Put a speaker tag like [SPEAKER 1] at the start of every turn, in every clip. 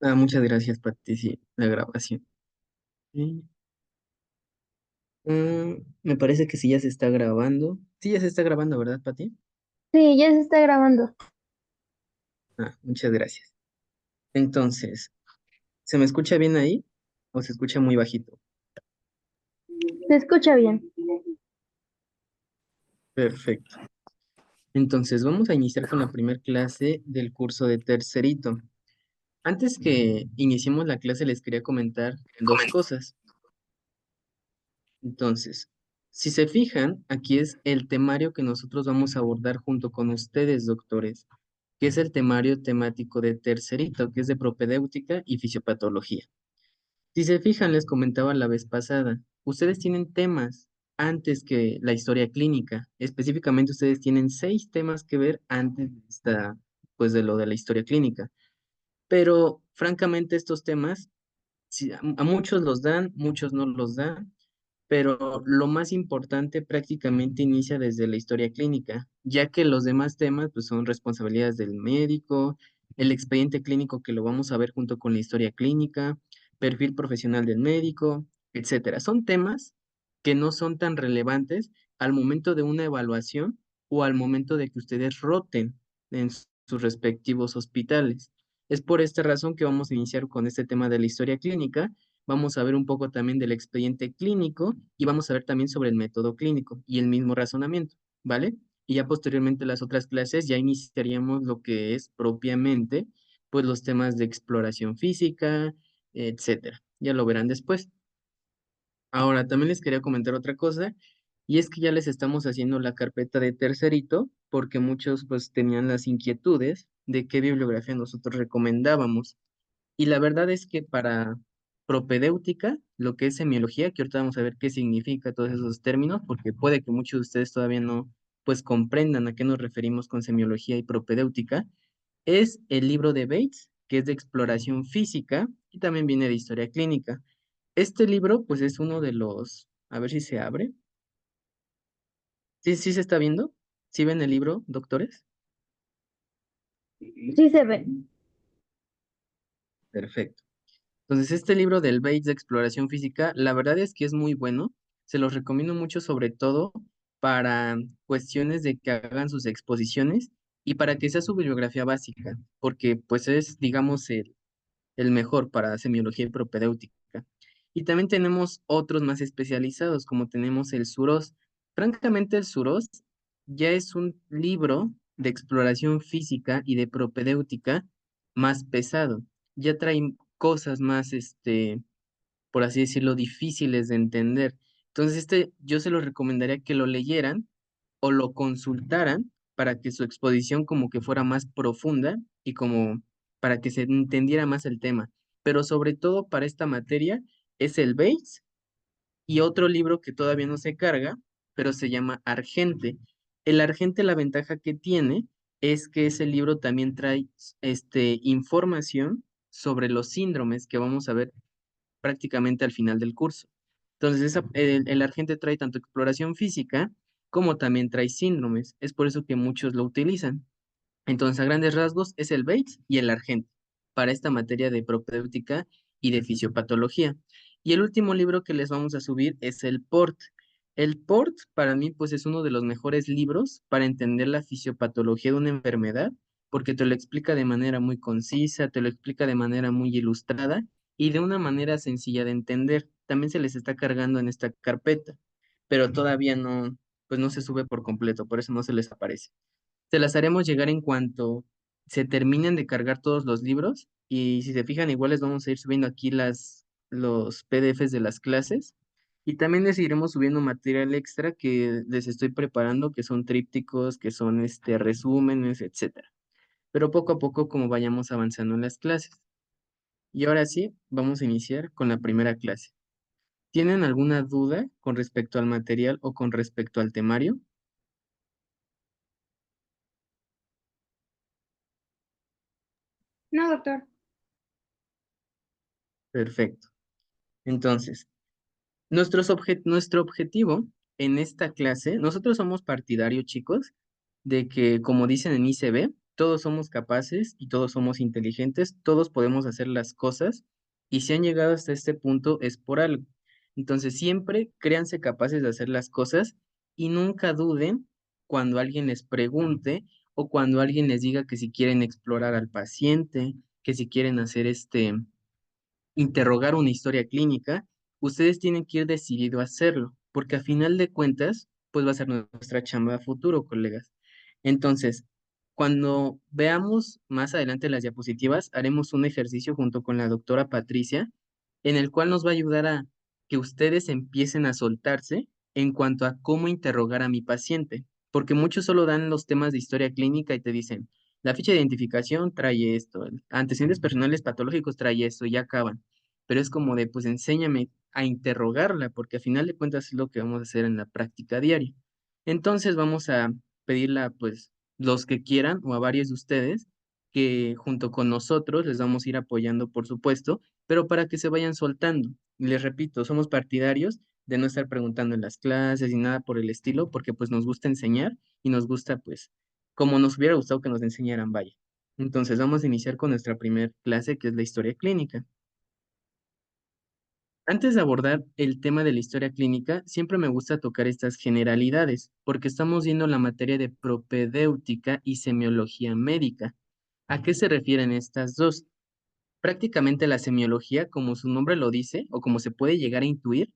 [SPEAKER 1] Muchas gracias, Pati, sí, la grabación. Sí. Me parece que sí ya se está grabando. Sí, ya se está grabando, ¿verdad, Pati?
[SPEAKER 2] Sí, ya se está grabando.
[SPEAKER 1] Muchas gracias. Entonces, ¿se me escucha bien ahí o se escucha muy bajito?
[SPEAKER 2] Se escucha bien.
[SPEAKER 1] Perfecto. Entonces, vamos a iniciar con la primera clase del curso de tercerito. Antes que iniciemos la clase, les quería comentar dos cosas. Entonces, si se fijan, aquí es el temario que nosotros vamos a abordar junto con ustedes, doctores, que es el temario temático de tercerito, que es de propedéutica y fisiopatología. Si se fijan, les comentaba la vez pasada, ustedes tienen temas antes que la historia clínica. Específicamente, ustedes tienen 6 temas que ver antes de pues de lo de la historia clínica. Pero, francamente, estos temas, a muchos los dan, muchos no los dan, pero lo más importante prácticamente inicia desde la historia clínica, ya que los demás temas pues son responsabilidades del médico, el expediente clínico que lo vamos a ver junto con la historia clínica, perfil profesional del médico, etcétera. Son temas que no son tan relevantes al momento de una evaluación o al momento de que ustedes roten en sus respectivos hospitales. Es por esta razón que vamos a iniciar con este tema de la historia clínica. Vamos a ver un poco también del expediente clínico y vamos a ver también sobre el método clínico y el mismo razonamiento, ¿vale? Y ya posteriormente las otras clases ya iniciaríamos lo que es propiamente, pues los temas de exploración física, etcétera. Ya lo verán después. Ahora, también les quería comentar otra cosa, y es que ya les estamos haciendo la carpeta de tercerito, porque muchos pues tenían las inquietudes de qué bibliografía nosotros recomendábamos. Y la verdad es que para propedéutica, lo que es semiología, que ahorita vamos a ver qué significa todos esos términos, porque puede que muchos de ustedes todavía no pues comprendan a qué nos referimos con semiología y propedéutica, es el libro de Bates, que es de exploración física y también viene de historia clínica. Este libro pues es uno de los, a ver si se abre. Sí, sí se está viendo. ¿Sí ven el libro, doctores?
[SPEAKER 2] Sí se ve.
[SPEAKER 1] Perfecto. Entonces, este libro del Bates de exploración física, la verdad es que es muy bueno. Se los recomiendo mucho, sobre todo para cuestiones de que hagan sus exposiciones y para que sea su bibliografía básica, porque pues es, digamos, el mejor para semiología y propedéutica. Y también tenemos otros más especializados, como tenemos el Suros. Francamente, el Suros ya es un libro de exploración física y de propedéutica más pesado. Ya trae cosas más, por así decirlo, difíciles de entender. Entonces, yo se los recomendaría que lo leyeran o lo consultaran para que su exposición como que fuera más profunda y como para que se entendiera más el tema. Pero sobre todo para esta materia es el Bates y otro libro que todavía no se carga, pero se llama Argente. El Argente, la ventaja que tiene es que ese libro también trae información sobre los síndromes que vamos a ver prácticamente al final del curso. Entonces, el Argente trae tanto exploración física como también trae síndromes. Es por eso que muchos lo utilizan. Entonces, a grandes rasgos, es el Bates y el Argente para esta materia de propéutica y de fisiopatología. Y el último libro que les vamos a subir es el Port. El Port, para mí, pues es uno de los mejores libros para entender la fisiopatología de una enfermedad, porque te lo explica de manera muy concisa, te lo explica de manera muy ilustrada y de una manera sencilla de entender. También se les está cargando en esta carpeta, pero todavía no, pues no se sube por completo, por eso no se les aparece. Se las haremos llegar en cuanto se terminen de cargar todos los libros y si se fijan igual les vamos a ir subiendo aquí los PDFs de las clases y también les iremos subiendo material extra que les estoy preparando, que son trípticos, que son resúmenes, etcétera. Pero poco a poco como vayamos avanzando en las clases. Y ahora sí, vamos a iniciar con la primera clase. ¿Tienen alguna duda con respecto al material o con respecto al temario?
[SPEAKER 2] No, doctor.
[SPEAKER 1] Perfecto. Entonces, nuestro objetivo en esta clase, nosotros somos partidarios, chicos, de que, como dicen en ICB, todos somos capaces y todos somos inteligentes, todos podemos hacer las cosas y si han llegado hasta este punto es por algo. Entonces siempre créanse capaces de hacer las cosas y nunca duden cuando alguien les pregunte o cuando alguien les diga que si quieren explorar al paciente, que si quieren hacer interrogar una historia clínica, ustedes tienen que ir decidido a hacerlo, porque a final de cuentas, pues va a ser nuestra chamba a futuro, colegas. Entonces, cuando veamos más adelante las diapositivas, haremos un ejercicio junto con la doctora Patricia, en el cual nos va a ayudar a que ustedes empiecen a soltarse en cuanto a cómo interrogar a mi paciente, porque muchos solo dan los temas de historia clínica y te dicen, la ficha de identificación trae esto, antecedentes personales patológicos trae esto y ya acaban. Pero es como de, pues enséñame a interrogarla, porque a final de cuentas es lo que vamos a hacer en la práctica diaria. Entonces vamos a pedirla, pues, los que quieran o a varios de ustedes, que junto con nosotros les vamos a ir apoyando, por supuesto, pero para que se vayan soltando. Y les repito, somos partidarios de no estar preguntando en las clases ni nada por el estilo, porque pues nos gusta enseñar y nos gusta, pues, como nos hubiera gustado que nos enseñaran, vaya. Entonces vamos a iniciar con nuestra primera clase, que es la historia clínica. Antes de abordar el tema de la historia clínica, siempre me gusta tocar estas generalidades, porque estamos viendo la materia de propedéutica y semiología médica. ¿A qué se refieren estas dos? Prácticamente la semiología, como su nombre lo dice, o como se puede llegar a intuir,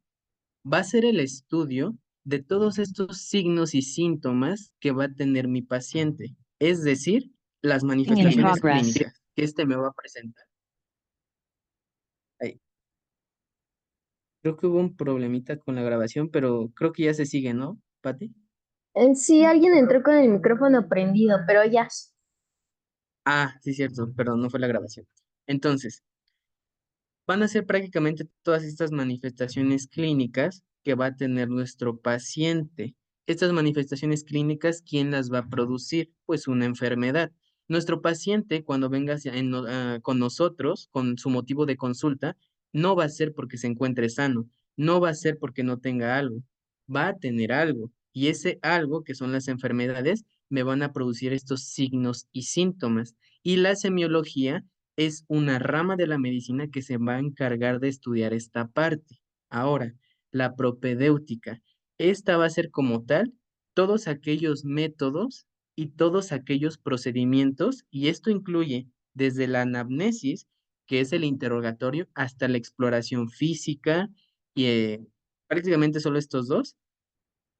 [SPEAKER 1] va a ser el estudio de todos estos signos y síntomas que va a tener mi paciente, es decir, las
[SPEAKER 3] In
[SPEAKER 1] manifestaciones
[SPEAKER 3] progress.
[SPEAKER 1] clínicas que me va a presentar. Ay, creo que hubo un problemita con la grabación, pero creo que ya se sigue, ¿no, Pati?
[SPEAKER 2] Sí, alguien entró con el micrófono prendido, pero ya.
[SPEAKER 1] Ah, sí, cierto, perdón, no fue la grabación. Entonces, van a ser prácticamente todas estas manifestaciones clínicas que va a tener nuestro paciente. Estas manifestaciones clínicas, ¿quién las va a producir? Pues una enfermedad. Nuestro paciente, cuando venga con nosotros, con su motivo de consulta, no va a ser porque se encuentre sano, no va a ser porque no tenga algo, va a tener algo. Y ese algo, que son las enfermedades, me van a producir estos signos y síntomas. Y la semiología es una rama de la medicina que se va a encargar de estudiar esta parte. Ahora, la propedéutica. Esta va a ser como tal todos aquellos métodos y todos aquellos procedimientos, y esto incluye desde la anamnesis, que es el interrogatorio, hasta la exploración física, y prácticamente solo estos dos,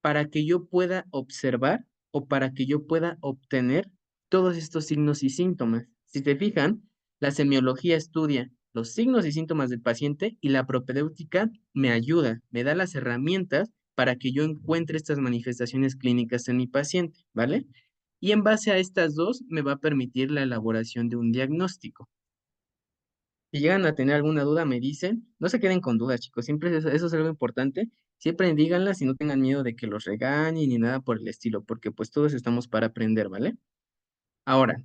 [SPEAKER 1] para que yo pueda observar o para que yo pueda obtener todos estos signos y síntomas. Si te fijan, la semiología estudia los signos y síntomas del paciente y la propedéutica me ayuda, me da las herramientas para que yo encuentre estas manifestaciones clínicas en mi paciente, ¿vale? Y en base a estas dos me va a permitir la elaboración de un diagnóstico. Si llegan a tener alguna duda, me dicen. No se queden con dudas, chicos. Siempre eso es algo importante. Siempre díganlas y no tengan miedo de que los regañen ni nada por el estilo, porque pues todos estamos para aprender, ¿vale? Ahora,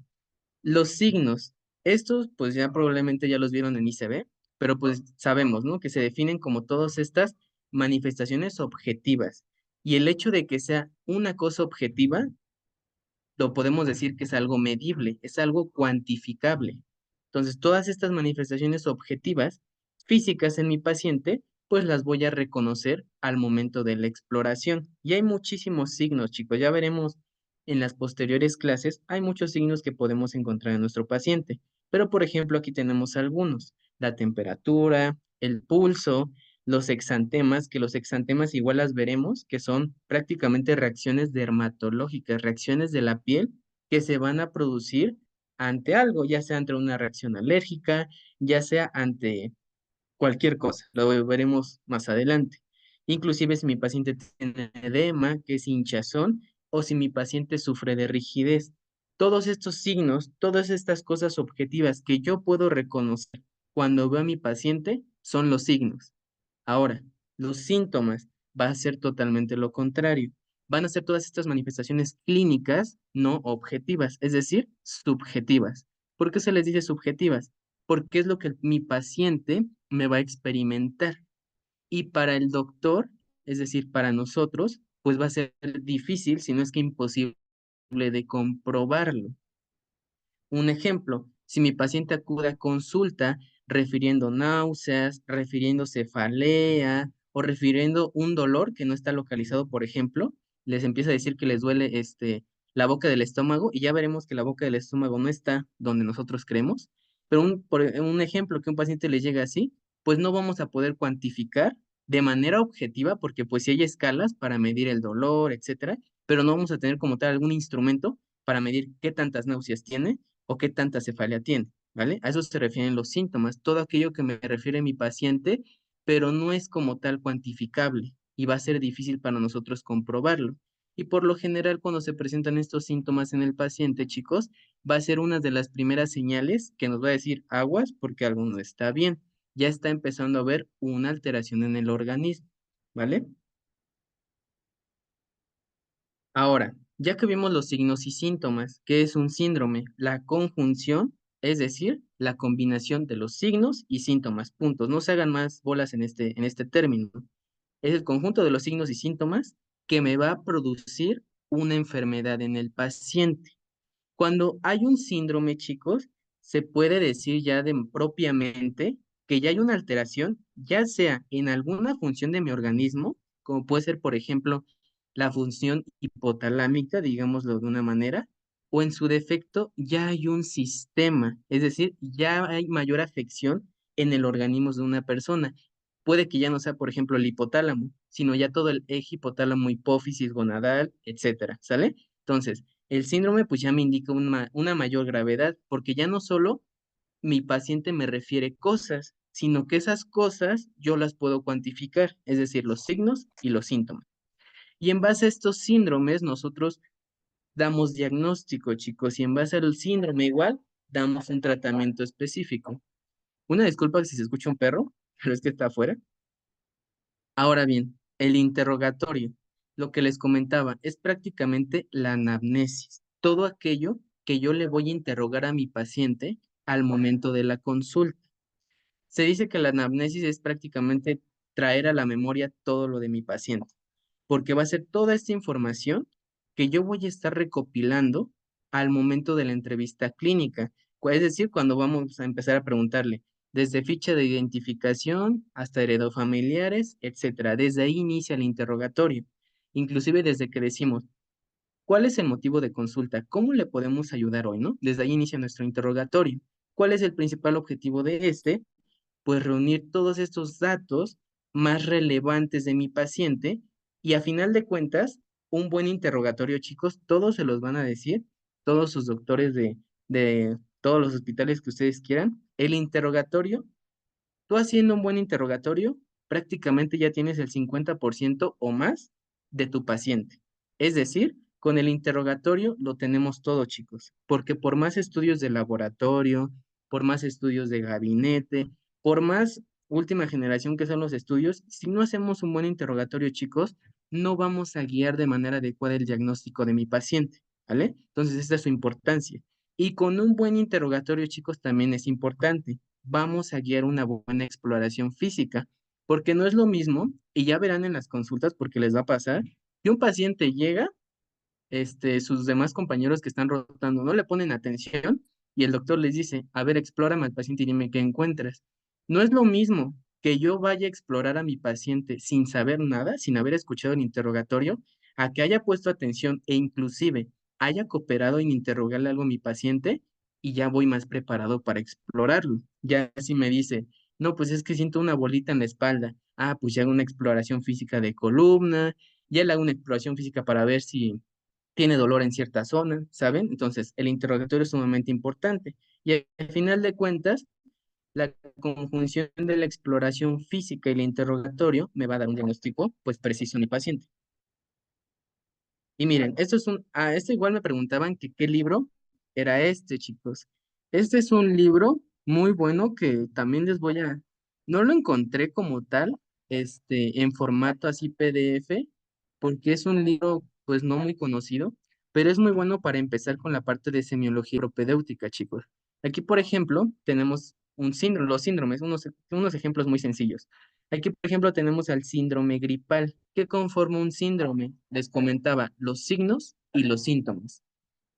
[SPEAKER 1] los signos. Estos pues ya probablemente ya los vieron en ICB, pero pues sabemos, ¿no? Que se definen como todas estas manifestaciones objetivas. Y el hecho de que sea una cosa objetiva lo podemos decir que es algo medible, es algo cuantificable. Entonces, todas estas manifestaciones objetivas físicas en mi paciente, pues las voy a reconocer al momento de la exploración. Y hay muchísimos signos, chicos, ya veremos en las posteriores clases, hay muchos signos que podemos encontrar en nuestro paciente. Pero, por ejemplo, aquí tenemos algunos, la temperatura, el pulso, los exantemas, que los exantemas igual las veremos, que son prácticamente reacciones dermatológicas, reacciones de la piel que se van a producir ante algo, ya sea ante una reacción alérgica, ya sea ante cualquier cosa, lo veremos más adelante. Inclusive si mi paciente tiene edema, que es hinchazón, o si mi paciente sufre de rigidez. Todos estos signos, todas estas cosas objetivas que yo puedo reconocer cuando veo a mi paciente son los signos. Ahora, los síntomas va a ser totalmente lo contrario. Van a ser todas estas manifestaciones clínicas no objetivas, es decir, subjetivas. ¿Por qué se les dice subjetivas? Porque es lo que mi paciente me va a experimentar. Y para el doctor, es decir, para nosotros, pues va a ser difícil, si no es que imposible de comprobarlo. Un ejemplo, si mi paciente acude a consulta refiriendo náuseas, refiriendo cefalea o refiriendo un dolor que no está localizado, por ejemplo, les empieza a decir que les duele la boca del estómago y ya veremos que la boca del estómago no está donde nosotros creemos, pero un ejemplo que un paciente le llega así, pues no vamos a poder cuantificar de manera objetiva porque pues si hay escalas para medir el dolor, etcétera, pero no vamos a tener como tal algún instrumento para medir qué tantas náuseas tiene o qué tanta cefalea tiene, ¿vale? A eso se refieren los síntomas, todo aquello que me refiere mi paciente, pero no es como tal cuantificable y va a ser difícil para nosotros comprobarlo. Y por lo general, cuando se presentan estos síntomas en el paciente, chicos, va a ser una de las primeras señales que nos va a decir aguas porque algo no está bien. Ya está empezando a haber una alteración en el organismo, ¿vale? Ahora, ya que vimos los signos y síntomas, ¿qué es un síndrome? La conjunción, es decir, la combinación de los signos y síntomas, puntos. No se hagan más bolas en este término. Es el conjunto de los signos y síntomas que me va a producir una enfermedad en el paciente. Cuando hay un síndrome, chicos, se puede decir ya de propiamente que ya hay una alteración, ya sea en alguna función de mi organismo, como puede ser, por ejemplo, la función hipotalámica, digámoslo de una manera, o en su defecto ya hay un sistema, es decir, ya hay mayor afección en el organismo de una persona. Puede que ya no sea, por ejemplo, el hipotálamo, sino ya todo el eje hipotálamo, hipófisis, gonadal, etcétera, ¿sale? Entonces, el síndrome pues ya me indica una mayor gravedad, porque ya no solo mi paciente me refiere cosas, sino que esas cosas yo las puedo cuantificar, es decir, los signos y los síntomas. Y en base a estos síndromes, nosotros damos diagnóstico, chicos, y en base al síndrome igual, damos un tratamiento específico. Una disculpa si se escucha un perro, pero es que está afuera. Ahora bien, el interrogatorio, lo que les comentaba, es prácticamente la anamnesis, todo aquello que yo le voy a interrogar a mi paciente al momento de la consulta. Se dice que la anamnesis es prácticamente traer a la memoria todo lo de mi paciente, porque va a ser toda esta información que yo voy a estar recopilando al momento de la entrevista clínica. Es decir, cuando vamos a empezar a preguntarle, desde ficha de identificación hasta heredofamiliares, etcétera. Desde ahí inicia el interrogatorio. Inclusive desde que decimos, ¿cuál es el motivo de consulta? ¿Cómo le podemos ayudar hoy, no? Desde ahí inicia nuestro interrogatorio. ¿Cuál es el principal objetivo de este? Pues reunir todos estos datos más relevantes de mi paciente y a final de cuentas, un buen interrogatorio, chicos, todos se los van a decir, todos sus doctores de todos los hospitales que ustedes quieran, el interrogatorio, tú haciendo un buen interrogatorio, prácticamente ya tienes el 50% o más de tu paciente. Es decir, con el interrogatorio lo tenemos todo, chicos, porque por más estudios de laboratorio, por más estudios de gabinete, por más última generación que son los estudios, si no hacemos un buen interrogatorio, chicos, no vamos a guiar de manera adecuada el diagnóstico de mi paciente, ¿vale? Entonces, esta es su importancia. Y con un buen interrogatorio, chicos, también es importante vamos a guiar una buena exploración física, porque no es lo mismo, y ya verán en las consultas porque les va a pasar, que un paciente llega, sus demás compañeros que están rotando no le ponen atención y el doctor les dice, a ver, explórame al paciente y dime qué encuentras. No es lo mismo que yo vaya a explorar a mi paciente sin saber nada, sin haber escuchado el interrogatorio, a que haya puesto atención e inclusive haya cooperado en interrogarle algo a mi paciente y ya voy más preparado para explorarlo. Ya si me dice, no, pues es que siento una bolita en la espalda. Ah, pues ya hago una exploración física de columna, ya le hago una exploración física para ver si tiene dolor en cierta zona, ¿saben? Entonces, el interrogatorio es sumamente importante. Y al final de cuentas, la conjunción de la exploración física y el interrogatorio me va a dar un diagnóstico, pues, preciso en mi paciente. Y miren, esto igual me preguntaban que qué libro era este, chicos. Este es un libro muy bueno que también no lo encontré como tal, en formato así PDF, porque es un libro, pues, no muy conocido, pero es muy bueno para empezar con la parte de semiología propedéutica, chicos. Aquí, por ejemplo, tenemos los síndromes, unos ejemplos muy sencillos. Aquí, por ejemplo, tenemos al síndrome gripal. ¿Qué conforma un síndrome? Les comentaba los signos y los síntomas.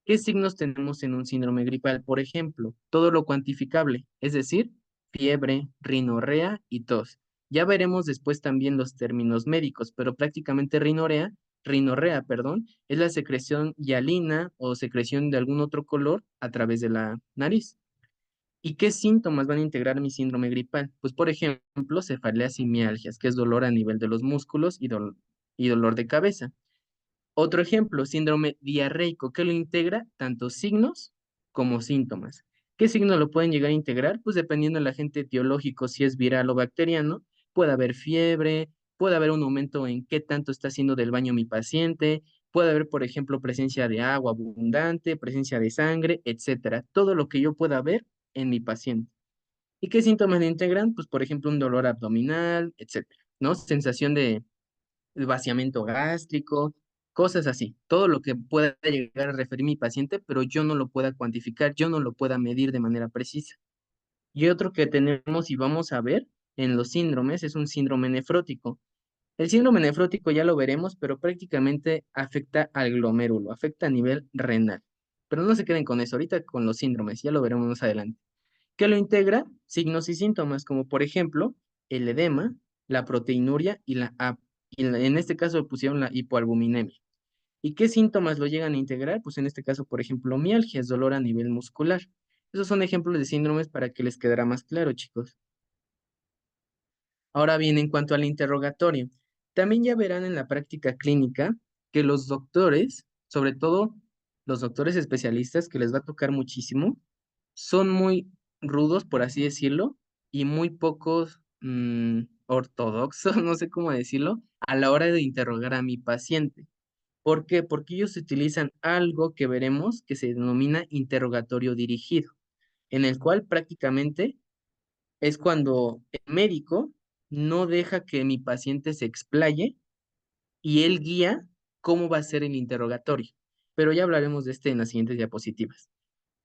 [SPEAKER 1] ¿Qué signos tenemos en un síndrome gripal? Por ejemplo, todo lo cuantificable, es decir, fiebre, rinorrea y tos. Ya veremos después también los términos médicos, pero prácticamente rinorrea, perdón, es la secreción hialina o secreción de algún otro color a través de la nariz. ¿Y qué síntomas van a integrar mi síndrome gripal? Pues, por ejemplo, cefaleas y mialgias, que es dolor a nivel de los músculos y dolor de cabeza. Otro ejemplo, síndrome diarreico, que lo integra tanto signos como síntomas. ¿Qué signos lo pueden llegar a integrar? Pues dependiendo del agente etiológico, si es viral o bacteriano, puede haber fiebre, puede haber un aumento en qué tanto está haciendo del baño mi paciente, puede haber, por ejemplo, presencia de agua abundante, presencia de sangre, etcétera. Todo lo que yo pueda ver en mi paciente. ¿Y qué síntomas le integran? Pues, por ejemplo, un dolor abdominal, etcétera, ¿no? Sensación de vaciamiento gástrico, cosas así. Todo lo que pueda llegar a referir mi paciente, pero yo no lo pueda cuantificar, yo no lo pueda medir de manera precisa. Y otro que tenemos y vamos a ver en los síndromes es un síndrome nefrótico. El síndrome nefrótico ya lo veremos, pero prácticamente afecta al glomérulo, afecta a nivel renal. Pero no se queden con eso, ahorita con los síndromes, ya lo veremos más adelante. ¿Qué lo integra? Signos y síntomas, como por ejemplo el edema, la proteinuria en este caso le pusieron la hipoalbuminemia. ¿Y qué síntomas lo llegan a integrar? Pues en este caso, por ejemplo, mialgias, dolor a nivel muscular. Esos son ejemplos de síndromes para que les quedará más claro, chicos. Ahora bien, en cuanto al interrogatorio, también ya verán en la práctica clínica que los doctores, sobre todo los doctores especialistas, que les va a tocar muchísimo, son muy rudos, por así decirlo, y muy pocos ortodoxos, no sé cómo decirlo, a la hora de interrogar a mi paciente. ¿Por qué? Porque ellos utilizan algo que veremos que se denomina interrogatorio dirigido, en el cual prácticamente es cuando el médico no deja que mi paciente se explaye y él guía cómo va a ser el interrogatorio. Pero ya hablaremos de este en las siguientes diapositivas.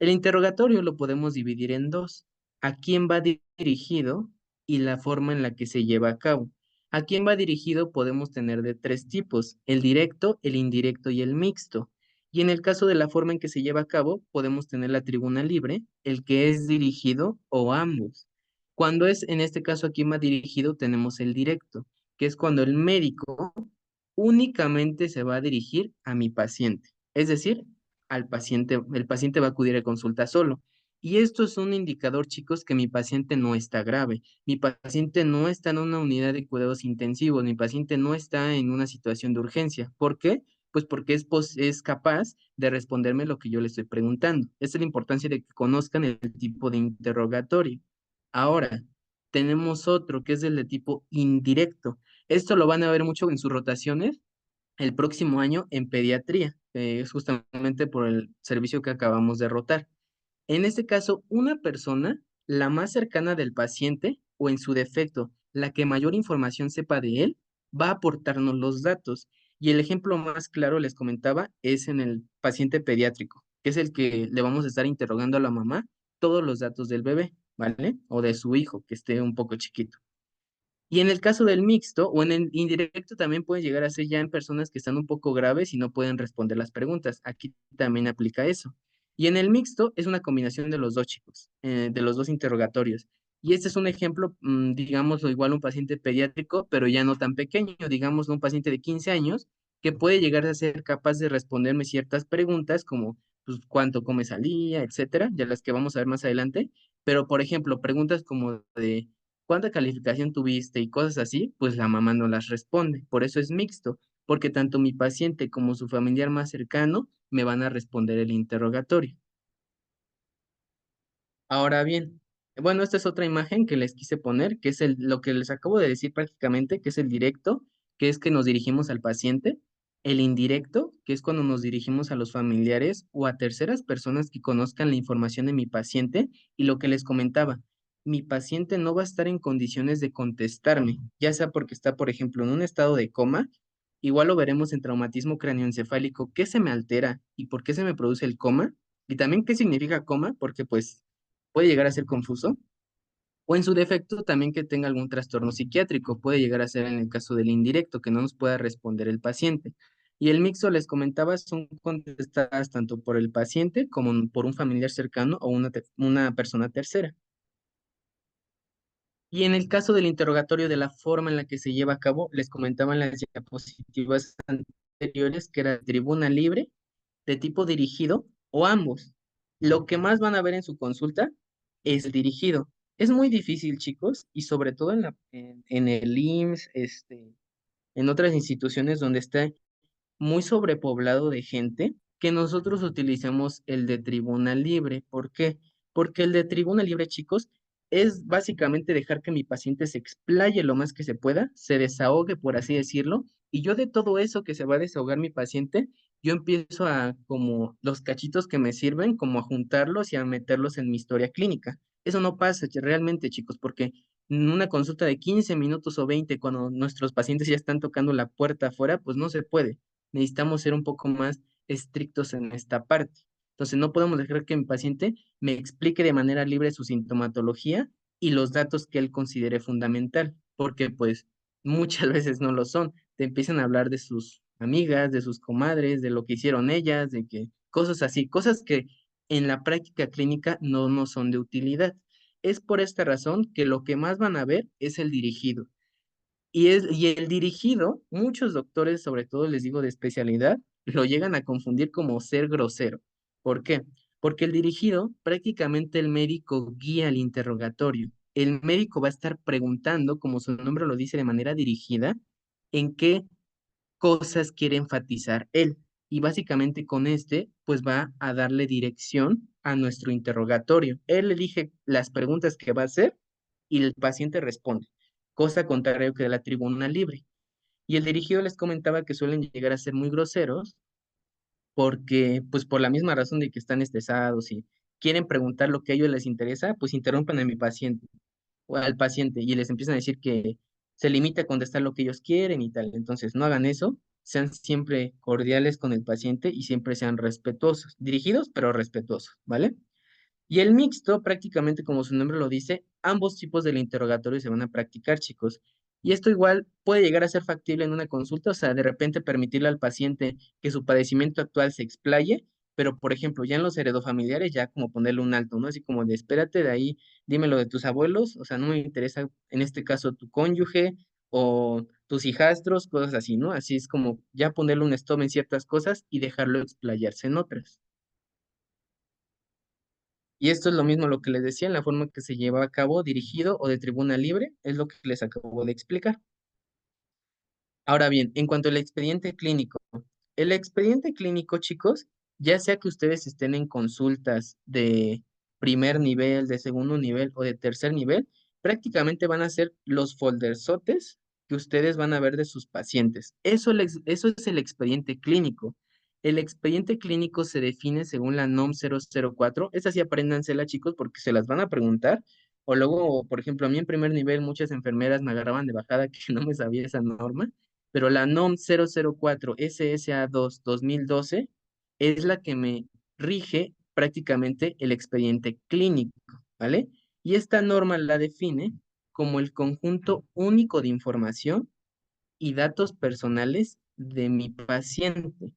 [SPEAKER 1] El interrogatorio lo podemos dividir en dos: a quién va dirigido y la forma en la que se lleva a cabo. A quién va dirigido podemos tener de tres tipos: el directo, el indirecto y el mixto. Y en el caso de la forma en que se lleva a cabo, podemos tener la tribuna libre, el que es dirigido o ambos. Cuando es en este caso a quién va dirigido, tenemos el directo, que es cuando el médico únicamente se va a dirigir a mi paciente. Es decir, al paciente, el paciente va a acudir a consulta solo. Y esto es un indicador, chicos, que mi paciente no está grave, mi paciente no está en una unidad de cuidados intensivos, mi paciente no está en una situación de urgencia. ¿Por qué? Pues porque es capaz de responderme lo que yo le estoy preguntando. Esa es la importancia de que conozcan el tipo de interrogatorio. Ahora, tenemos otro que es el de tipo indirecto. Esto lo van a ver mucho en sus rotaciones el próximo año en pediatría, es justamente por el servicio que acabamos de rotar. En este caso, una persona, la más cercana del paciente o en su defecto, la que mayor información sepa de él, va a aportarnos los datos. Y el ejemplo más claro, les comentaba, es en el paciente pediátrico, que es el que le vamos a estar interrogando a la mamá todos los datos del bebé, ¿vale? O de su hijo, que esté un poco chiquito. Y en el caso del mixto o en el indirecto también puede llegar a ser ya en personas que están un poco graves y no pueden responder las preguntas. Aquí también aplica eso. Y en el mixto es una combinación de los dos chicos, de los dos interrogatorios. Y este es un ejemplo, digámoslo igual un paciente pediátrico, pero ya no tan pequeño, digamos un paciente de 15 años que puede llegar a ser capaz de responderme ciertas preguntas como pues, cuánto comes al día, etcétera, de las que vamos a ver más adelante. Pero, por ejemplo, preguntas como de cuánta calificación tuviste y cosas así, pues la mamá no las responde. Por eso es mixto, porque tanto mi paciente como su familiar más cercano me van a responder el interrogatorio. Ahora bien, bueno, esta es otra imagen que les quise poner, que es lo que les acabo de decir prácticamente, que es el directo, que es que nos dirigimos al paciente, el indirecto, que es cuando nos dirigimos a los familiares o a terceras personas que conozcan la información de mi paciente, y lo que les comentaba, mi paciente no va a estar en condiciones de contestarme, ya sea porque está, por ejemplo, en un estado de coma, igual lo veremos en traumatismo cráneoencefálico, qué se me altera y por qué se me produce el coma, y también qué significa coma, porque pues puede llegar a ser confuso, o en su defecto también que tenga algún trastorno psiquiátrico, puede llegar a ser en el caso del indirecto, que no nos pueda responder el paciente. Y el mixto, les comentaba, son contestadas tanto por el paciente como por un familiar cercano o una persona tercera. Y en el caso del interrogatorio, de la forma en la que se lleva a cabo, les comentaba en las diapositivas anteriores que era tribuna libre, de tipo dirigido o ambos. Lo que más van a ver en su consulta es el dirigido. Es muy difícil, chicos, y sobre todo en el IMSS, en otras instituciones donde está muy sobrepoblado de gente, que nosotros utilicemos el de tribuna libre. ¿Por qué? Porque el de tribuna libre, chicos, es básicamente dejar que mi paciente se explaye lo más que se pueda, se desahogue, por así decirlo, y yo de todo eso que se va a desahogar mi paciente, yo empiezo a, como los cachitos que me sirven, como a juntarlos y a meterlos en mi historia clínica. Eso no pasa realmente, chicos, porque en una consulta de 15 minutos o 20, cuando nuestros pacientes ya están tocando la puerta afuera, pues no se puede. Necesitamos ser un poco más estrictos en esta parte. Entonces, no podemos dejar que mi paciente me explique de manera libre su sintomatología y los datos que él considere fundamental, porque pues muchas veces no lo son. Te empiezan a hablar de sus amigas, de sus comadres, de lo que hicieron ellas, de que cosas así, cosas que en la práctica clínica no nos son de utilidad. Es por esta razón que lo que más van a ver es el dirigido. Y el dirigido, muchos doctores, sobre todo les digo de especialidad, lo llegan a confundir como ser grosero. ¿Por qué? Porque el dirigido, prácticamente el médico guía el interrogatorio. El médico va a estar preguntando, como su nombre lo dice, de manera dirigida, en qué cosas quiere enfatizar él. Y básicamente con este, pues va a darle dirección a nuestro interrogatorio. Él elige las preguntas que va a hacer y el paciente responde, cosa contraria que de la tribuna libre. Y el dirigido les comentaba que suelen llegar a ser muy groseros porque, pues por la misma razón de que están estresados y quieren preguntar lo que a ellos les interesa, pues interrumpen a mi paciente o al paciente y les empiezan a decir que se limita a contestar lo que ellos quieren y tal. Entonces, no hagan eso, sean siempre cordiales con el paciente y siempre sean respetuosos, dirigidos, pero respetuosos, ¿vale? Y el mixto, prácticamente como su nombre lo dice, ambos tipos del interrogatorio se van a practicar, chicos. Y esto igual puede llegar a ser factible en una consulta, o sea, de repente permitirle al paciente que su padecimiento actual se explaye, pero por ejemplo, ya en los heredofamiliares, ya como ponerle un alto, ¿no? Así como de espérate de ahí, dime lo de tus abuelos, o sea, no me interesa en este caso tu cónyuge o tus hijastros, cosas así, ¿no? Así es como ya ponerle un stop en ciertas cosas y dejarlo explayarse en otras. Y esto es lo mismo lo que les decía, en la forma que se lleva a cabo, dirigido o de tribuna libre, es lo que les acabo de explicar. Ahora bien, en cuanto al expediente clínico, el expediente clínico, chicos, ya sea que ustedes estén en consultas de primer nivel, de segundo nivel o de tercer nivel, prácticamente van a ser los foldersotes que ustedes van a ver de sus pacientes. Eso es el expediente clínico. El expediente clínico se define según la NOM 004. Esa sí apréndansela, chicos, porque se las van a preguntar. O luego, por ejemplo, a mí en primer nivel muchas enfermeras me agarraban de bajada que no me sabía esa norma, pero la NOM 004 SSA2 2012 es la que me rige prácticamente el expediente clínico, ¿vale? Y esta norma la define como el conjunto único de información y datos personales de mi paciente.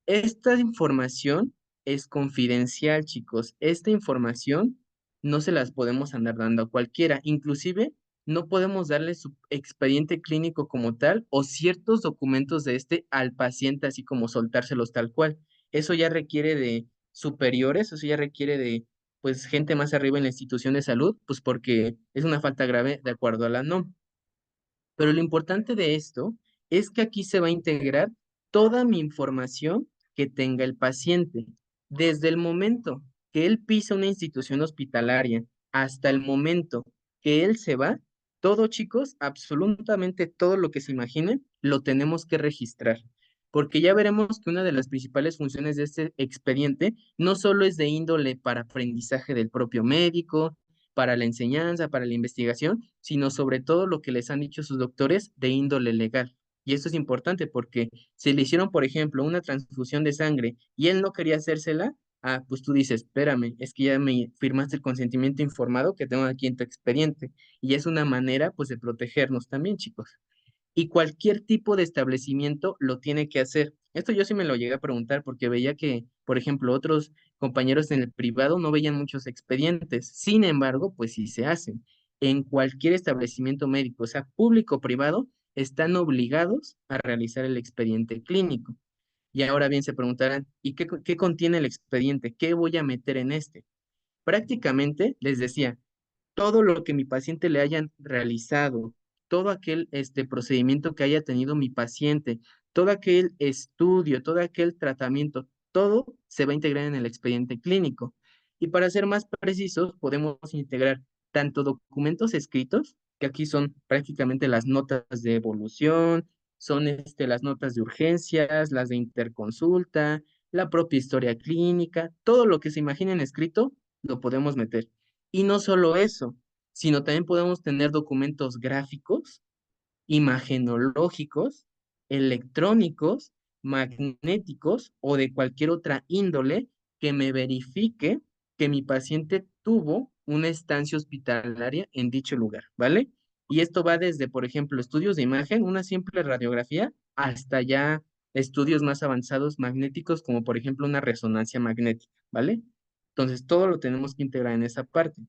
[SPEAKER 1] Esta información es confidencial, chicos. Esta información no se las podemos andar dando a cualquiera. Inclusive, no podemos darle su expediente clínico como tal o ciertos documentos de este al paciente, así como soltárselos tal cual. Eso ya requiere de superiores, eso ya requiere de, pues, gente más arriba en la institución de salud, pues porque es una falta grave de acuerdo a la NOM. Pero lo importante de esto es que aquí se va a integrar toda mi información que tenga el paciente. Desde el momento que él pisa una institución hospitalaria hasta el momento que él se va, todo, chicos, absolutamente todo lo que se imaginen, lo tenemos que registrar. Porque ya veremos que una de las principales funciones de este expediente no solo es de índole para aprendizaje del propio médico, para la enseñanza, para la investigación, sino sobre todo lo que les han dicho sus doctores de índole legal. Y esto es importante porque si le hicieron, por ejemplo, una transfusión de sangre y él no quería hacérsela, ah, pues tú dices, espérame, es que ya me firmaste el consentimiento informado que tengo aquí en tu expediente. Y es una manera, pues, de protegernos también, chicos. Y cualquier tipo de establecimiento lo tiene que hacer. Esto yo sí me lo llegué a preguntar porque veía que, por ejemplo, otros compañeros en el privado no veían muchos expedientes. Sin embargo, pues sí se hacen. En cualquier establecimiento médico, o sea, público o privado, están obligados a realizar el expediente clínico. Y ahora bien, se preguntarán, ¿y qué contiene el expediente? ¿Qué voy a meter en este? Prácticamente les decía, todo lo que mi paciente le hayan realizado, todo aquel procedimiento que haya tenido mi paciente, todo aquel estudio, todo aquel tratamiento, todo se va a integrar en el expediente clínico. Y para ser más precisos, podemos integrar tanto documentos escritos, que aquí son prácticamente las notas de evolución, son las notas de urgencias, las de interconsulta, la propia historia clínica, todo lo que se imaginen escrito, lo podemos meter. Y no solo eso, sino también podemos tener documentos gráficos, imagenológicos, electrónicos, magnéticos o de cualquier otra índole que me verifique que mi paciente tuvo una estancia hospitalaria en dicho lugar, ¿vale? Y esto va desde, por ejemplo, estudios de imagen, una simple radiografía, hasta ya estudios más avanzados magnéticos, como por ejemplo una resonancia magnética, ¿vale? Entonces, todo lo tenemos que integrar en esa parte.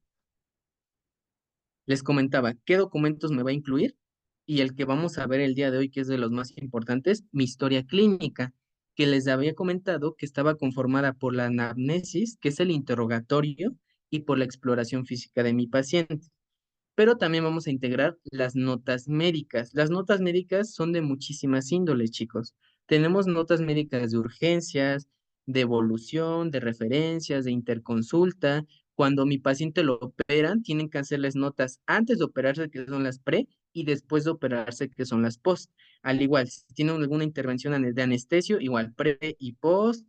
[SPEAKER 1] Les comentaba qué documentos me va a incluir y el que vamos a ver el día de hoy, que es de los más importantes, mi historia clínica, que les había comentado que estaba conformada por la anamnesis, que es el interrogatorio, y por la exploración física de mi paciente. Pero también vamos a integrar las notas médicas. Las notas médicas son de muchísimas índoles, chicos. Tenemos notas médicas de urgencias, de evolución, de referencias, de interconsulta. Cuando mi paciente lo operan, tienen que hacerles notas antes de operarse, que son las pre, y después de operarse, que son las post. Al igual, si tienen alguna intervención de anestesio, igual pre y post.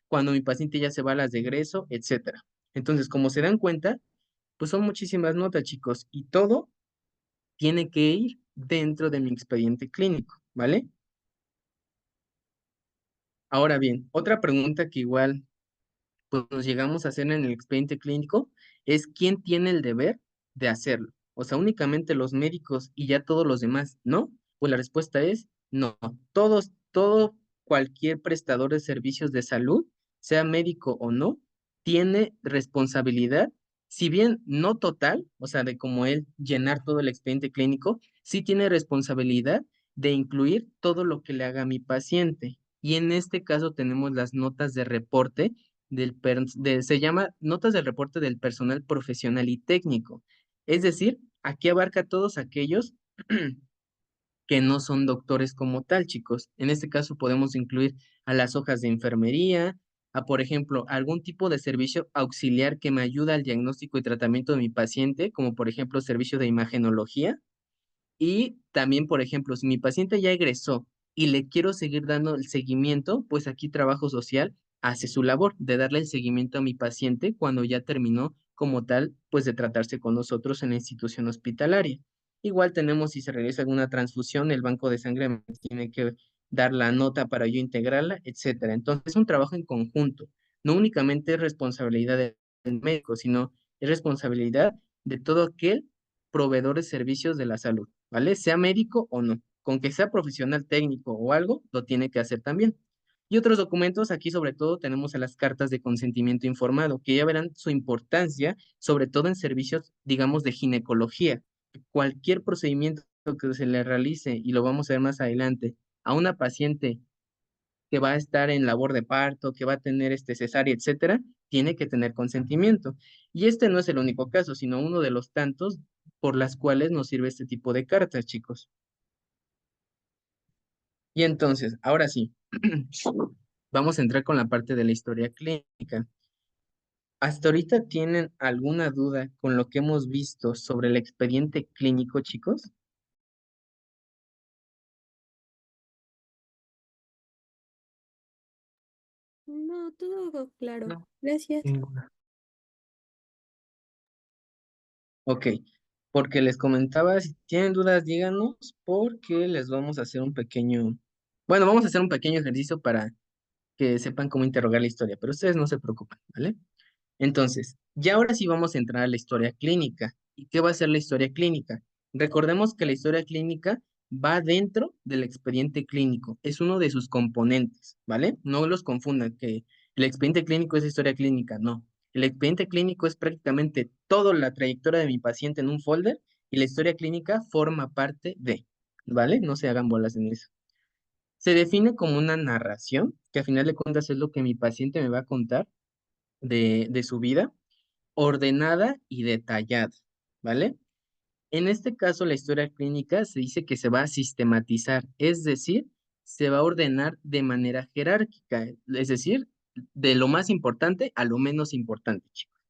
[SPEAKER 1] Cuando mi paciente ya se va a las de egreso, etcétera. Entonces, como se dan cuenta, pues son muchísimas notas, chicos, y todo tiene que ir dentro de mi expediente clínico, ¿vale? Ahora bien, otra pregunta que igual pues nos llegamos a hacer en el expediente clínico es quién tiene el deber de hacerlo. O sea, únicamente los médicos y ya todos los demás, ¿no? Pues la respuesta es no. Cualquier prestador de servicios de salud, sea médico o no, tiene responsabilidad, si bien no total, o sea, de como él llenar todo el expediente clínico, sí tiene responsabilidad de incluir todo lo que le haga a mi paciente. Y en este caso tenemos las notas de reporte se llama notas de reporte del personal profesional y técnico. Es decir, aquí abarca a todos aquellos que no son doctores como tal, chicos. En este caso podemos incluir a las hojas de enfermería, a, por ejemplo, algún tipo de servicio auxiliar que me ayuda al diagnóstico y tratamiento de mi paciente, como por ejemplo servicio de imagenología y también, por ejemplo, si mi paciente ya egresó y le quiero seguir dando el seguimiento, pues aquí trabajo social hace su labor de darle el seguimiento a mi paciente cuando ya terminó como tal, pues de tratarse con nosotros en la institución hospitalaria. Igual tenemos, si se realiza alguna transfusión, el banco de sangre me tiene que dar la nota para yo integrarla, etcétera. Entonces, es un trabajo en conjunto. No únicamente es responsabilidad del médico, sino es responsabilidad de todo aquel proveedor de servicios de la salud, ¿vale? Sea médico o no. Con que sea profesional técnico o algo, lo tiene que hacer también. Y otros documentos, aquí sobre todo tenemos a las cartas de consentimiento informado, que ya verán su importancia, sobre todo en servicios, digamos, de ginecología. Cualquier procedimiento que se le realice, y lo vamos a ver más adelante, a una paciente que va a estar en labor de parto, que va a tener cesárea, etcétera, tiene que tener consentimiento. Y este no es el único caso, sino uno de los tantos por las cuales nos sirve este tipo de cartas, chicos. Y entonces, ahora sí, vamos a entrar con la parte de la historia clínica. ¿Hasta ahorita tienen alguna duda con lo que hemos visto sobre el expediente clínico, chicos?
[SPEAKER 3] No, todo claro.
[SPEAKER 1] No,
[SPEAKER 3] Gracias.
[SPEAKER 1] ninguna. Ok, porque les comentaba, si tienen dudas, díganos, porque les vamos a hacer un pequeño, bueno, vamos a hacer un pequeño ejercicio para que sepan cómo interrogar la historia, pero ustedes no se preocupen, ¿vale? Entonces, ya ahora sí vamos a entrar a la historia clínica. ¿Y qué va a ser la historia clínica? Recordemos que la historia clínica va dentro del expediente clínico, es uno de sus componentes, ¿vale? No los confundan, que el expediente clínico es historia clínica, no. El expediente clínico es prácticamente toda la trayectoria de mi paciente en un folder y la historia clínica forma parte de, ¿vale? No se hagan bolas en eso. Se define como una narración, que a final de cuentas es lo que mi paciente me va a contar de su vida, ordenada y detallada, ¿vale? En este caso, la historia clínica se dice que se va a sistematizar, es decir, se va a ordenar de manera jerárquica, es decir, de lo más importante a lo menos importante, chicos.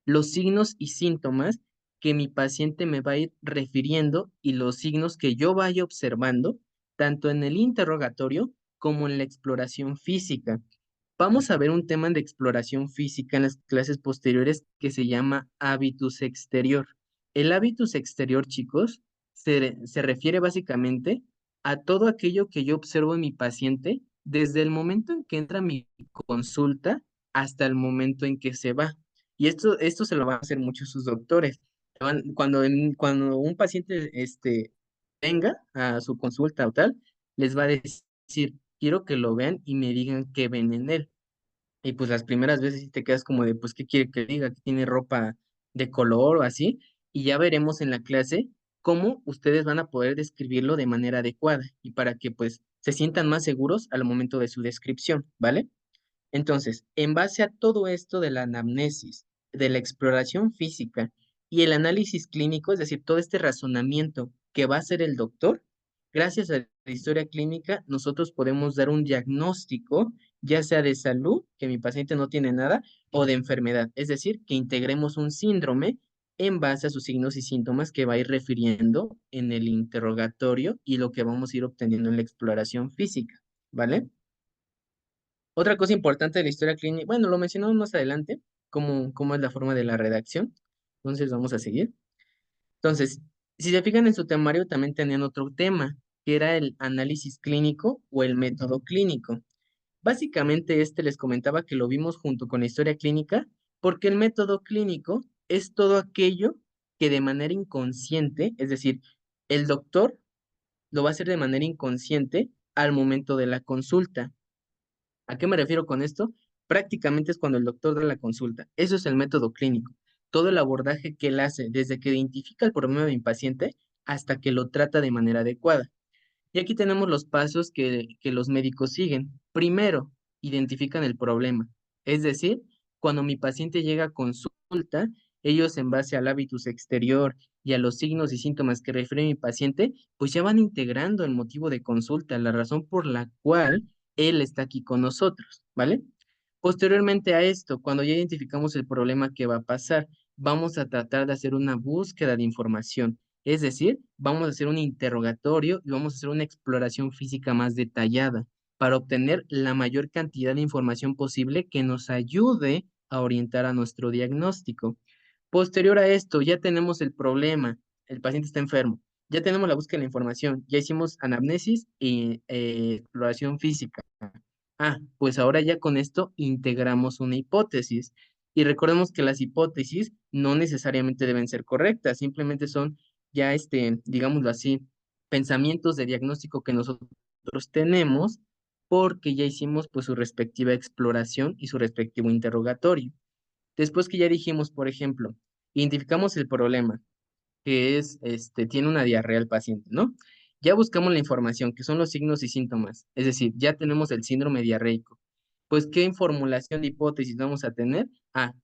[SPEAKER 1] Los signos y síntomas que mi paciente me va a ir refiriendo y los signos que yo vaya observando, tanto en el interrogatorio como en la exploración física. Vamos a ver un tema de exploración física en las clases posteriores que se llama hábitus exterior. El hábitus exterior, chicos, se refiere básicamente a todo aquello que yo observo en mi paciente desde el momento en que entra a mi consulta hasta el momento en que se va. Y esto se lo van a hacer muchos sus doctores. Cuando un paciente venga a su consulta o tal, les va a decir, quiero que lo vean y me digan qué ven en él. Y pues las primeras veces sí te quedas como de, pues, ¿qué quiere que diga? ¿Que tiene ropa de color o así? Y ya veremos en la clase cómo ustedes van a poder describirlo de manera adecuada y para que pues se sientan más seguros al momento de su descripción, ¿vale? Entonces, en base a todo esto de la anamnesis, de la exploración física y el análisis clínico, es decir, todo este razonamiento que va a hacer el doctor, gracias a la historia clínica, nosotros podemos dar un diagnóstico, ya sea de salud, que mi paciente no tiene nada, o de enfermedad, es decir, que integremos un síndrome en base a sus signos y síntomas que va a ir refiriendo en el interrogatorio y lo que vamos a ir obteniendo en la exploración física, ¿vale? Otra cosa importante de la historia clínica, bueno, lo mencionamos más adelante, cómo es la forma de la redacción. Entonces vamos a seguir. Entonces, si se fijan en su temario, también tenían otro tema, que era el análisis clínico o el método clínico. Básicamente les comentaba que lo vimos junto con la historia clínica, porque el método clínico es todo aquello que de manera inconsciente, es decir, el doctor lo va a hacer de manera inconsciente al momento de la consulta. ¿A qué me refiero con esto? Prácticamente es cuando el doctor da la consulta. Eso es el método clínico. Todo el abordaje que él hace, desde que identifica el problema de mi paciente hasta que lo trata de manera adecuada. Y aquí tenemos los pasos que los médicos siguen. Primero, identifican el problema. Es decir, cuando mi paciente llega a consulta, ellos en base al hábitus exterior y a los signos y síntomas que refiere mi paciente, pues ya van integrando el motivo de consulta, la razón por la cual él está aquí con nosotros, ¿vale? Posteriormente a esto, cuando ya identificamos el problema que va a pasar, vamos a tratar de hacer una búsqueda de información. Es decir, vamos a hacer un interrogatorio y vamos a hacer una exploración física más detallada para obtener la mayor cantidad de información posible que nos ayude a orientar a nuestro diagnóstico. Posterior a esto, ya tenemos el problema, el paciente está enfermo, ya tenemos la búsqueda de la información, ya hicimos anamnesis y exploración física. Pues ahora ya con esto integramos una hipótesis. Y recordemos que las hipótesis no necesariamente deben ser correctas, simplemente son ya, digámoslo así, pensamientos de diagnóstico que nosotros tenemos porque ya hicimos pues su respectiva exploración y su respectivo interrogatorio. Después que ya dijimos, por ejemplo, identificamos el problema, que es, tiene una diarrea el paciente, ¿no? Ya buscamos la información, que son los signos y síntomas, es decir, ya tenemos el síndrome diarreico. Pues, ¿qué formulación de hipótesis vamos a tener?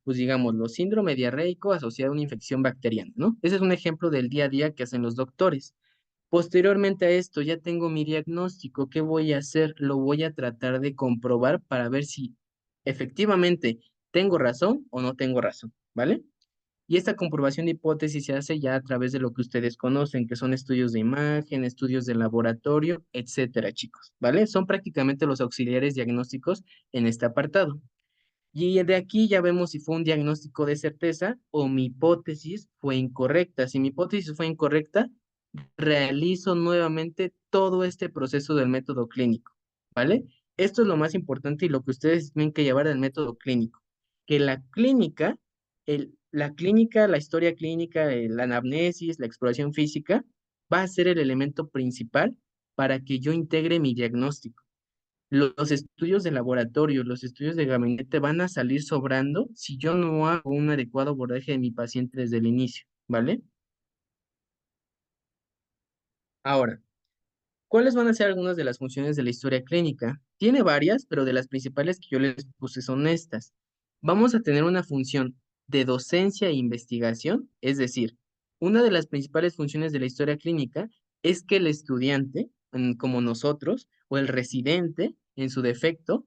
[SPEAKER 1] Pues digamos, los síndrome diarreico asociado a una infección bacteriana, ¿no? Ese es un ejemplo del día a día que hacen los doctores. Posteriormente a esto, ya tengo mi diagnóstico. ¿Qué voy a hacer? Lo voy a tratar de comprobar para ver si efectivamente tengo razón o no tengo razón, ¿vale? Y esta comprobación de hipótesis se hace ya a través de lo que ustedes conocen, que son estudios de imagen, estudios de laboratorio, etcétera, chicos, ¿vale? Son prácticamente los auxiliares diagnósticos en este apartado. Y de aquí ya vemos si fue un diagnóstico de certeza o mi hipótesis fue incorrecta. Si mi hipótesis fue incorrecta, realizo nuevamente todo este proceso del método clínico, ¿vale? Esto es lo más importante y lo que ustedes tienen que llevar del método clínico, que la clínica, la historia clínica, la anamnesis, la exploración física, va a ser el elemento principal para que yo integre mi diagnóstico. Los estudios de laboratorio, los estudios de gabinete van a salir sobrando si yo no hago un adecuado abordaje de mi paciente desde el inicio, ¿vale? Ahora, ¿cuáles van a ser algunas de las funciones de la historia clínica? Tiene varias, pero de las principales que yo les puse son estas. Vamos a tener una función de docencia e investigación, es decir, una de las principales funciones de la historia clínica es que el estudiante, como nosotros, o el residente, en su defecto,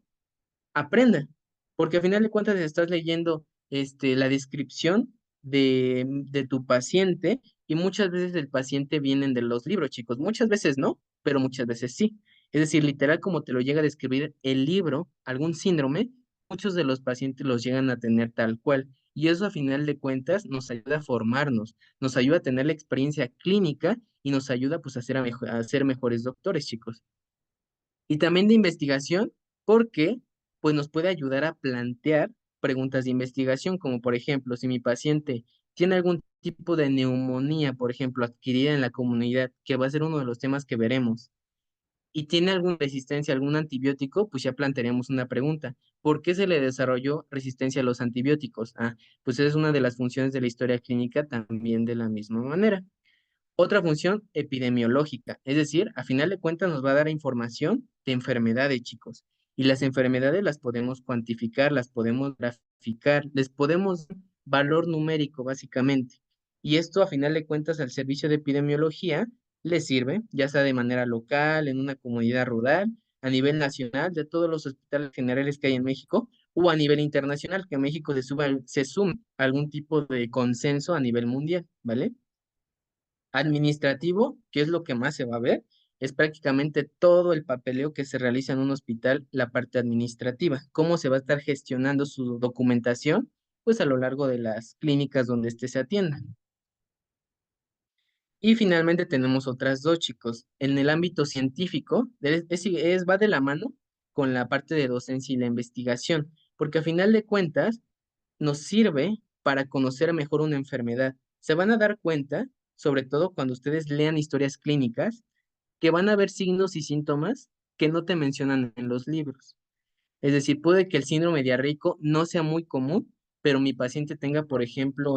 [SPEAKER 1] aprenda, porque al final de cuentas estás leyendo la descripción de tu paciente y muchas veces el paciente vienen de los libros, chicos. Muchas veces no, pero muchas veces sí. Es decir, literal como te lo llega a describir el libro, algún síndrome, muchos de los pacientes los llegan a tener tal cual. Y eso a final de cuentas nos ayuda a formarnos, nos ayuda a tener la experiencia clínica y nos ayuda pues a ser mejores doctores, chicos. Y también de investigación, porque pues nos puede ayudar a plantear preguntas de investigación, como por ejemplo, si mi paciente tiene algún tipo de neumonía, por ejemplo, adquirida en la comunidad, que va a ser uno de los temas que veremos, y tiene alguna resistencia a algún antibiótico, pues ya plantearíamos una pregunta. ¿Por qué se le desarrolló resistencia a los antibióticos? Ah, pues esa es una de las funciones de la historia clínica también de la misma manera. Otra función epidemiológica, es decir, a final de cuentas nos va a dar información de enfermedades, chicos. Y las enfermedades las podemos cuantificar, las podemos graficar, les podemos dar valor numérico, básicamente. Y esto, a final de cuentas, al servicio de epidemiología les sirve, ya sea de manera local, en una comunidad rural, a nivel nacional, de todos los hospitales generales que hay en México, o a nivel internacional, que México se sume a algún tipo de consenso a nivel mundial, ¿vale? Administrativo, que es lo que más se va a ver, es prácticamente todo el papeleo que se realiza en un hospital, la parte administrativa, cómo se va a estar gestionando su documentación, pues a lo largo de las clínicas donde éste se atienda. Y finalmente tenemos otras dos, chicos. En el ámbito científico, va de la mano con la parte de docencia y la investigación, porque a final de cuentas, nos sirve para conocer mejor una enfermedad. Se van a dar cuenta, sobre todo cuando ustedes lean historias clínicas, que van a ver signos y síntomas que no te mencionan en los libros. Es decir, puede que el síndrome diarreico no sea muy común, pero mi paciente tenga, por ejemplo,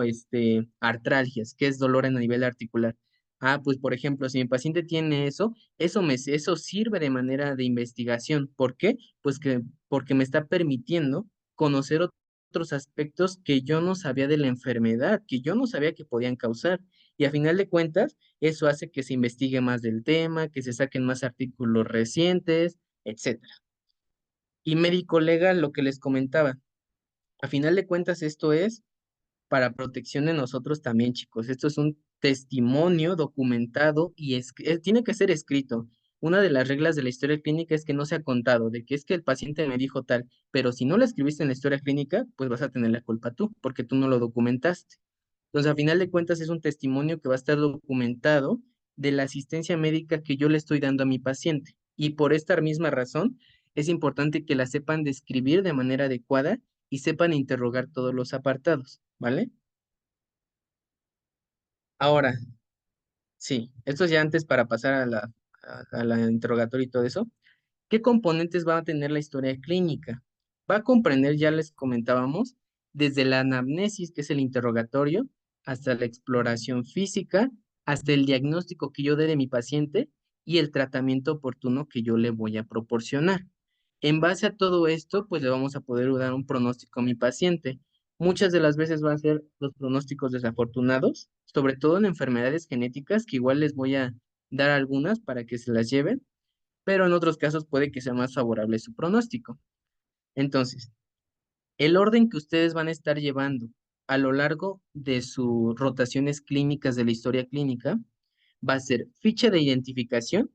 [SPEAKER 1] artralgias, que es dolor en a nivel articular. Ah, pues por ejemplo, si mi paciente tiene eso, eso sirve de manera de investigación. ¿Por qué? Porque me está permitiendo conocer otros aspectos que yo no sabía de la enfermedad, que yo no sabía que podían causar. Y a final de cuentas, eso hace que se investigue más del tema, que se saquen más artículos recientes, etcétera. Y médico legal, lo que les comentaba. A final de cuentas, esto es para protección de nosotros también, chicos. Esto es un testimonio documentado y tiene que ser escrito. Una de las reglas de la historia clínica es que no sea contado, de que es que el paciente me dijo tal, pero si no lo escribiste en la historia clínica, pues vas a tener la culpa tú, porque tú no lo documentaste. Entonces, a final de cuentas, es un testimonio que va a estar documentado de la asistencia médica que yo le estoy dando a mi paciente. Y por esta misma razón, es importante que la sepan describir de manera adecuada y sepan interrogar todos los apartados, ¿vale? Ahora, sí, esto es ya antes para pasar a la interrogatorio y todo eso. ¿Qué componentes va a tener la historia clínica? Va a comprender, ya les comentábamos, desde la anamnesis, que es el interrogatorio, hasta la exploración física, hasta el diagnóstico que yo dé de mi paciente y el tratamiento oportuno que yo le voy a proporcionar. En base a todo esto, pues le vamos a poder dar un pronóstico a mi paciente. Muchas de las veces van a ser los pronósticos desafortunados, sobre todo en enfermedades genéticas, que igual les voy a dar algunas para que se las lleven, pero en otros casos puede que sea más favorable su pronóstico. Entonces, el orden que ustedes van a estar llevando a lo largo de sus rotaciones clínicas de la historia clínica va a ser ficha de identificación,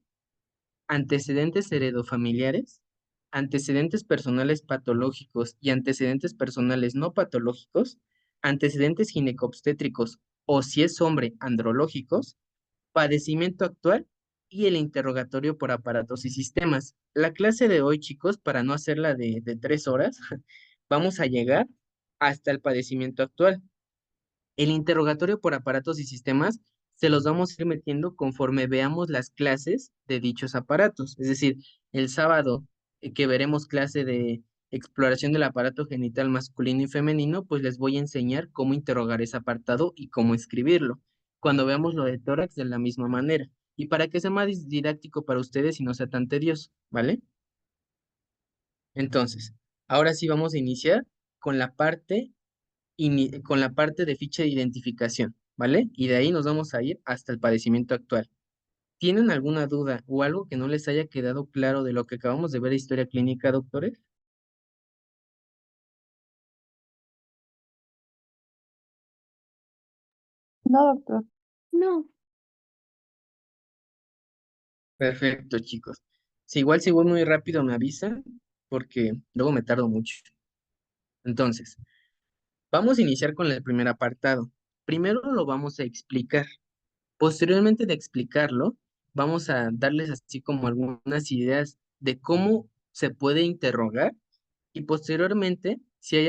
[SPEAKER 1] antecedentes heredofamiliares, antecedentes personales patológicos y antecedentes personales no patológicos, antecedentes ginecobstétricos o si es hombre, andrológicos, padecimiento actual y el interrogatorio por aparatos y sistemas. La clase de hoy, chicos, para no hacerla de 3 horas, vamos a llegar hasta el padecimiento actual. El interrogatorio por aparatos y sistemas se los vamos a ir metiendo conforme veamos las clases de dichos aparatos. Es decir, el sábado que veremos clase de exploración del aparato genital masculino y femenino, pues les voy a enseñar cómo interrogar ese apartado y cómo escribirlo. Cuando veamos lo de tórax, de la misma manera. Y para que sea más didáctico para ustedes y no sea tan tedioso, ¿vale? Entonces, ahora sí vamos a iniciar con la parte, con la parte de ficha de identificación, ¿vale? Y de ahí nos vamos a ir hasta el padecimiento actual. ¿Tienen alguna duda o algo que no les haya quedado claro de lo que acabamos de ver de historia clínica, doctores?
[SPEAKER 4] No, doctor.
[SPEAKER 3] No,
[SPEAKER 1] Perfecto, chicos. Si igual si voy muy rápido me avisan porque luego me tardo mucho. Entonces, vamos a iniciar con el primer apartado. Primero lo vamos a explicar. Posteriormente de explicarlo, vamos a darles así como algunas ideas de cómo se puede interrogar y posteriormente, si hay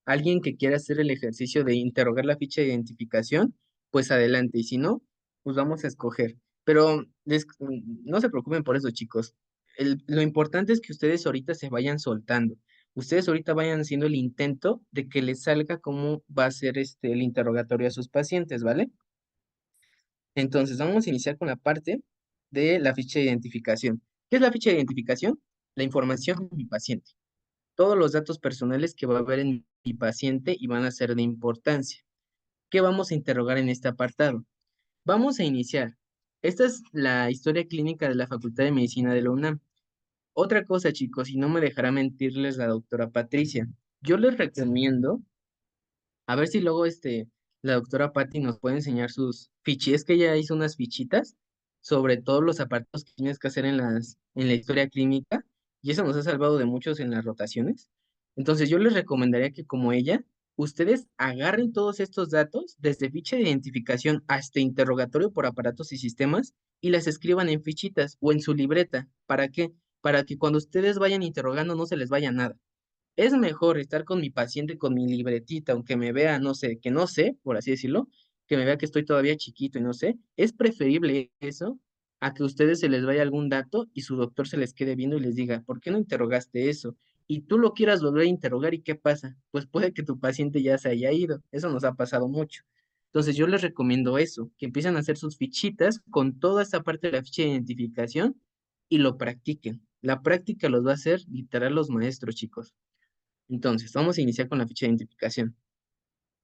[SPEAKER 1] alguien que quiera hacer el ejercicio de interrogar la ficha de identificación, pues adelante. Y si no, pues vamos a escoger. Pero no se preocupen por eso, chicos. Lo importante es que ustedes ahorita se vayan soltando. Ustedes ahorita vayan haciendo el intento de que les salga cómo va a ser el interrogatorio a sus pacientes, ¿vale? Entonces, vamos a iniciar con la parte de la ficha de identificación. ¿Qué es la ficha de identificación? La información de mi paciente. Todos los datos personales que va a haber en mi paciente y van a ser de importancia. ¿Qué vamos a interrogar en este apartado? Vamos a iniciar. Esta es la historia clínica de la Facultad de Medicina de la UNAM. Otra cosa, chicos, y no me dejará mentirles la doctora Patricia. Yo les recomiendo a ver si luego la doctora Patti nos puede enseñar sus fichis, que ella hizo unas fichitas sobre todos los apartados que tienes que hacer en la historia clínica, y eso nos ha salvado de muchos en las rotaciones. Entonces yo les recomendaría que como ella, ustedes agarren todos estos datos, desde ficha de identificación hasta interrogatorio por aparatos y sistemas, y las escriban en fichitas o en su libreta. ¿Para qué? Para que cuando ustedes vayan interrogando no se les vaya nada. Es mejor estar con mi paciente con mi libretita, aunque me vea, no sé, que no sé, por así decirlo, que me vea que estoy todavía chiquito y no sé. Es preferible eso a que a ustedes se les vaya algún dato y su doctor se les quede viendo y les diga, ¿por qué no interrogaste eso? Y tú lo quieras volver a interrogar y ¿qué pasa? Pues puede que tu paciente ya se haya ido. Eso nos ha pasado mucho. Entonces yo les recomiendo eso, que empiecen a hacer sus fichitas con toda esta parte de la ficha de identificación y lo practiquen. La práctica los va a hacer literal los maestros, chicos. Entonces, vamos a iniciar con la ficha de identificación.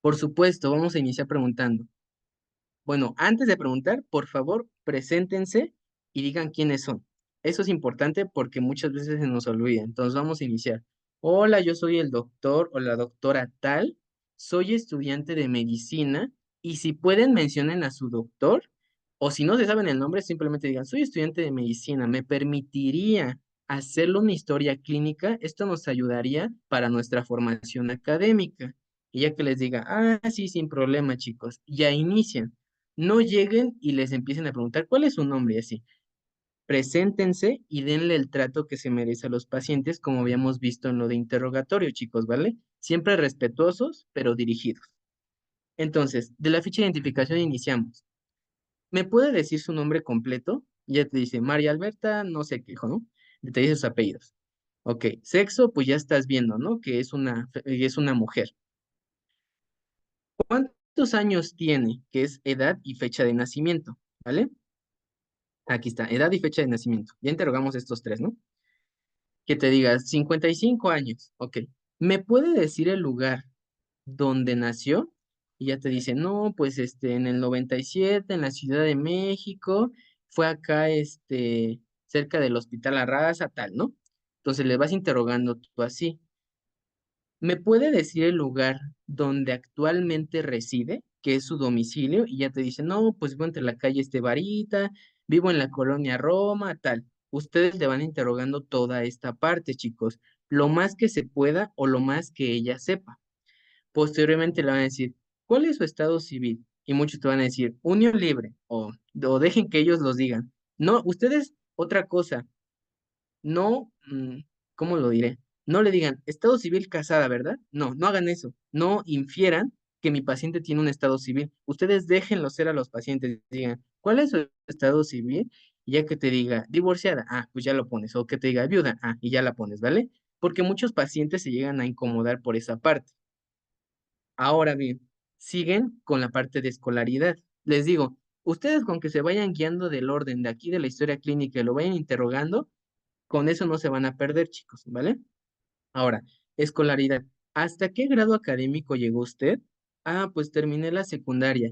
[SPEAKER 1] Por supuesto, vamos a iniciar preguntando. Bueno, antes de preguntar, por favor, preséntense y digan quiénes son. Eso es importante porque muchas veces se nos olvida. Entonces, vamos a iniciar. Hola, yo soy el doctor o la doctora tal. Soy estudiante de medicina y si pueden mencionen a su doctor o si no se saben el nombre, simplemente digan, soy estudiante de medicina. ¿Me permitiría hacerle una historia clínica? Esto nos ayudaría para nuestra formación académica. Y ya que les diga, sí, sin problema, chicos, ya inician. No lleguen y les empiecen a preguntar cuál es su nombre y así. Preséntense y denle el trato que se merece a los pacientes, como habíamos visto en lo de interrogatorio, chicos, ¿vale? Siempre respetuosos, pero dirigidos. Entonces, de la ficha de identificación iniciamos. ¿Me puede decir su nombre completo? Ya te dice María Alberta, no sé qué, hijo, ¿no? Te dice sus apellidos. Ok, sexo, pues ya estás viendo, ¿no? Que es una mujer. ¿Cuántos años tiene? Que es edad y fecha de nacimiento, ¿vale? Aquí está, edad y fecha de nacimiento. Ya interrogamos estos tres, ¿no? Que te digas 55 años, ok. ¿Me puede decir el lugar donde nació? Y ya te dice, no, pues en el 97 en la Ciudad de México, fue acá, cerca del Hospital Arrasa, tal, ¿no? Entonces le vas interrogando tú así. ¿Me puede decir el lugar donde actualmente reside, que es su domicilio? Y ya te dice, no, pues vivo entre la calle Estevarita, vivo en la colonia Roma, tal. Ustedes le van interrogando toda esta parte, chicos, lo más que se pueda o lo más que ella sepa. Posteriormente le van a decir, ¿cuál es su estado civil? Y muchos te van a decir, unión libre, o dejen que ellos los digan. No, ustedes, otra cosa, no, ¿cómo lo diré? No le digan, estado civil casada, ¿verdad? No, no hagan eso. No infieran que mi paciente tiene un estado civil. Ustedes déjenlo ser a los pacientes, digan, ¿cuál es su estado civil? Y ya que te diga divorciada, pues ya lo pones, o que te diga viuda, y ya la pones, ¿vale? Porque muchos pacientes se llegan a incomodar por esa parte. Ahora bien, siguen con la parte de escolaridad. Les digo, ustedes con que se vayan guiando del orden de aquí de la historia clínica y lo vayan interrogando, con eso no se van a perder, chicos, ¿vale? Ahora, escolaridad. ¿Hasta qué grado académico llegó usted? Pues terminé la secundaria.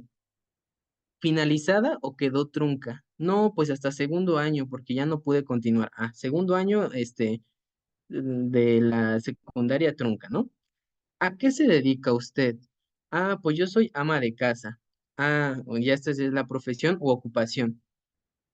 [SPEAKER 1] ¿Finalizada o quedó trunca? No, pues hasta segundo año, porque ya no pude continuar. Segundo año, de la secundaria trunca, ¿no? ¿A qué se dedica usted? Pues yo soy ama de casa. O ya esta es la profesión u ocupación.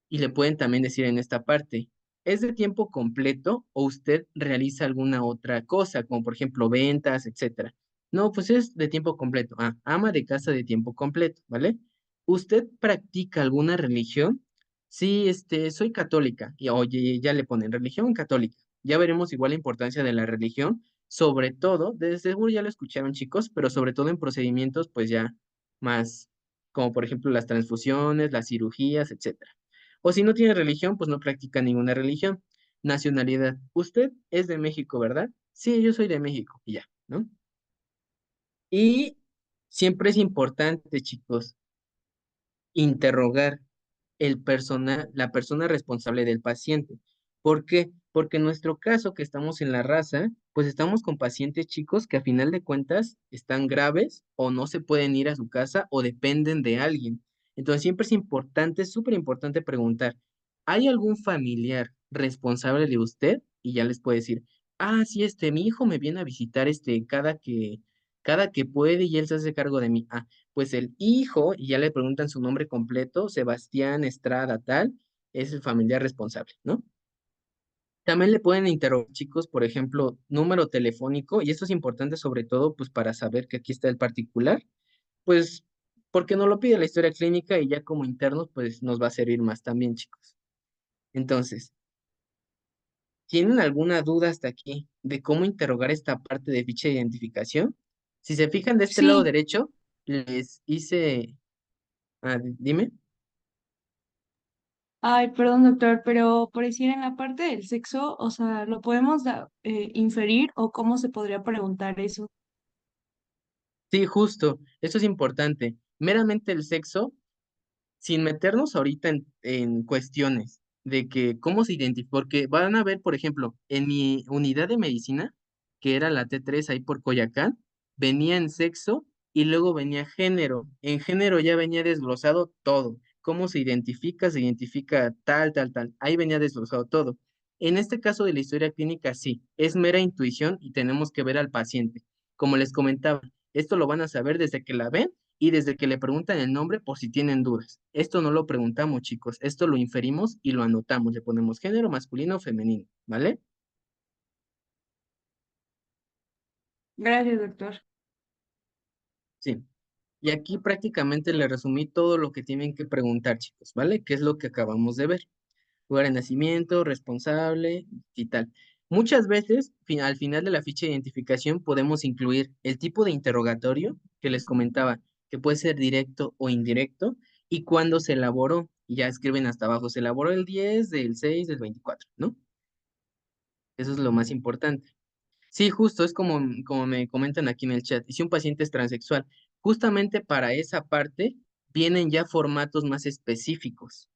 [SPEAKER 1] Y le pueden también decir en esta parte, ¿es de tiempo completo o usted realiza alguna otra cosa, como por ejemplo ventas, etcétera? No, pues es de tiempo completo. Ama de casa de tiempo completo, ¿vale? ¿Usted practica alguna religión? Sí, soy católica. Y oye, ya le ponen religión católica. Ya veremos igual la importancia de la religión, sobre todo, desde seguro ya lo escucharon chicos, pero sobre todo en procedimientos pues ya más, como por ejemplo las transfusiones, las cirugías, etcétera. O si no tiene religión, pues no practica ninguna religión. Nacionalidad. Usted es de México, ¿verdad? Sí, yo soy de México, y ya, ¿no? Y siempre es importante, chicos, interrogar la persona responsable del paciente. ¿Por qué? Porque en nuestro caso, que estamos en la raza, pues estamos con pacientes chicos que a final de cuentas están graves o no se pueden ir a su casa o dependen de alguien. Entonces siempre es importante, súper importante preguntar, ¿hay algún familiar responsable de usted? Y ya les puede decir, sí, mi hijo me viene a visitar cada que puede y él se hace cargo de mí. Pues el hijo, y ya le preguntan su nombre completo, Sebastián Estrada tal, es el familiar responsable, ¿no? También le pueden interrogar, chicos, por ejemplo, número telefónico, y esto es importante sobre todo, pues para saber que aquí está el particular, pues porque nos lo pide la historia clínica y ya como internos, pues nos va a servir más también, chicos. Entonces, ¿tienen alguna duda hasta aquí de cómo interrogar esta parte de ficha de identificación? Si se fijan de este lado
[SPEAKER 4] Sí,
[SPEAKER 1] derecho, les hice, dime.
[SPEAKER 4] ay, perdón, doctor, pero por decir en la parte del sexo, o sea, ¿lo podemos inferir o cómo se podría preguntar eso?
[SPEAKER 1] Sí, justo, eso es importante. Meramente el sexo, sin meternos ahorita en cuestiones de que cómo se identifica, porque van a ver, por ejemplo, en mi unidad de medicina, que era la T3 ahí por Coyacán, venía en sexo y luego venía género. En género ya venía desglosado todo. ¿Cómo se identifica tal, tal, tal. Ahí venía desglosado todo. En este caso de la historia clínica, sí, es mera intuición y tenemos que ver al paciente. Como les comentaba, esto lo van a saber desde que la ven y desde que le preguntan el nombre por si tienen dudas. Esto no lo preguntamos, chicos, esto lo inferimos y lo anotamos, le ponemos género masculino o femenino, ¿vale?
[SPEAKER 4] Gracias, doctor.
[SPEAKER 1] Sí. Y aquí prácticamente le resumí todo lo que tienen que preguntar, chicos, ¿vale? ¿Qué es lo que acabamos de ver? Lugar de nacimiento, responsable y tal. Muchas veces, al final de la ficha de identificación, podemos incluir el tipo de interrogatorio que les comentaba, que puede ser directo o indirecto, y cuándo se elaboró. Y ya escriben hasta abajo, se elaboró el 10 del 6 del 24, ¿no? Eso es lo más importante. Sí, justo, es como me comentan aquí en el chat. Y si un paciente es transexual, justamente para esa parte vienen ya formatos más específicos.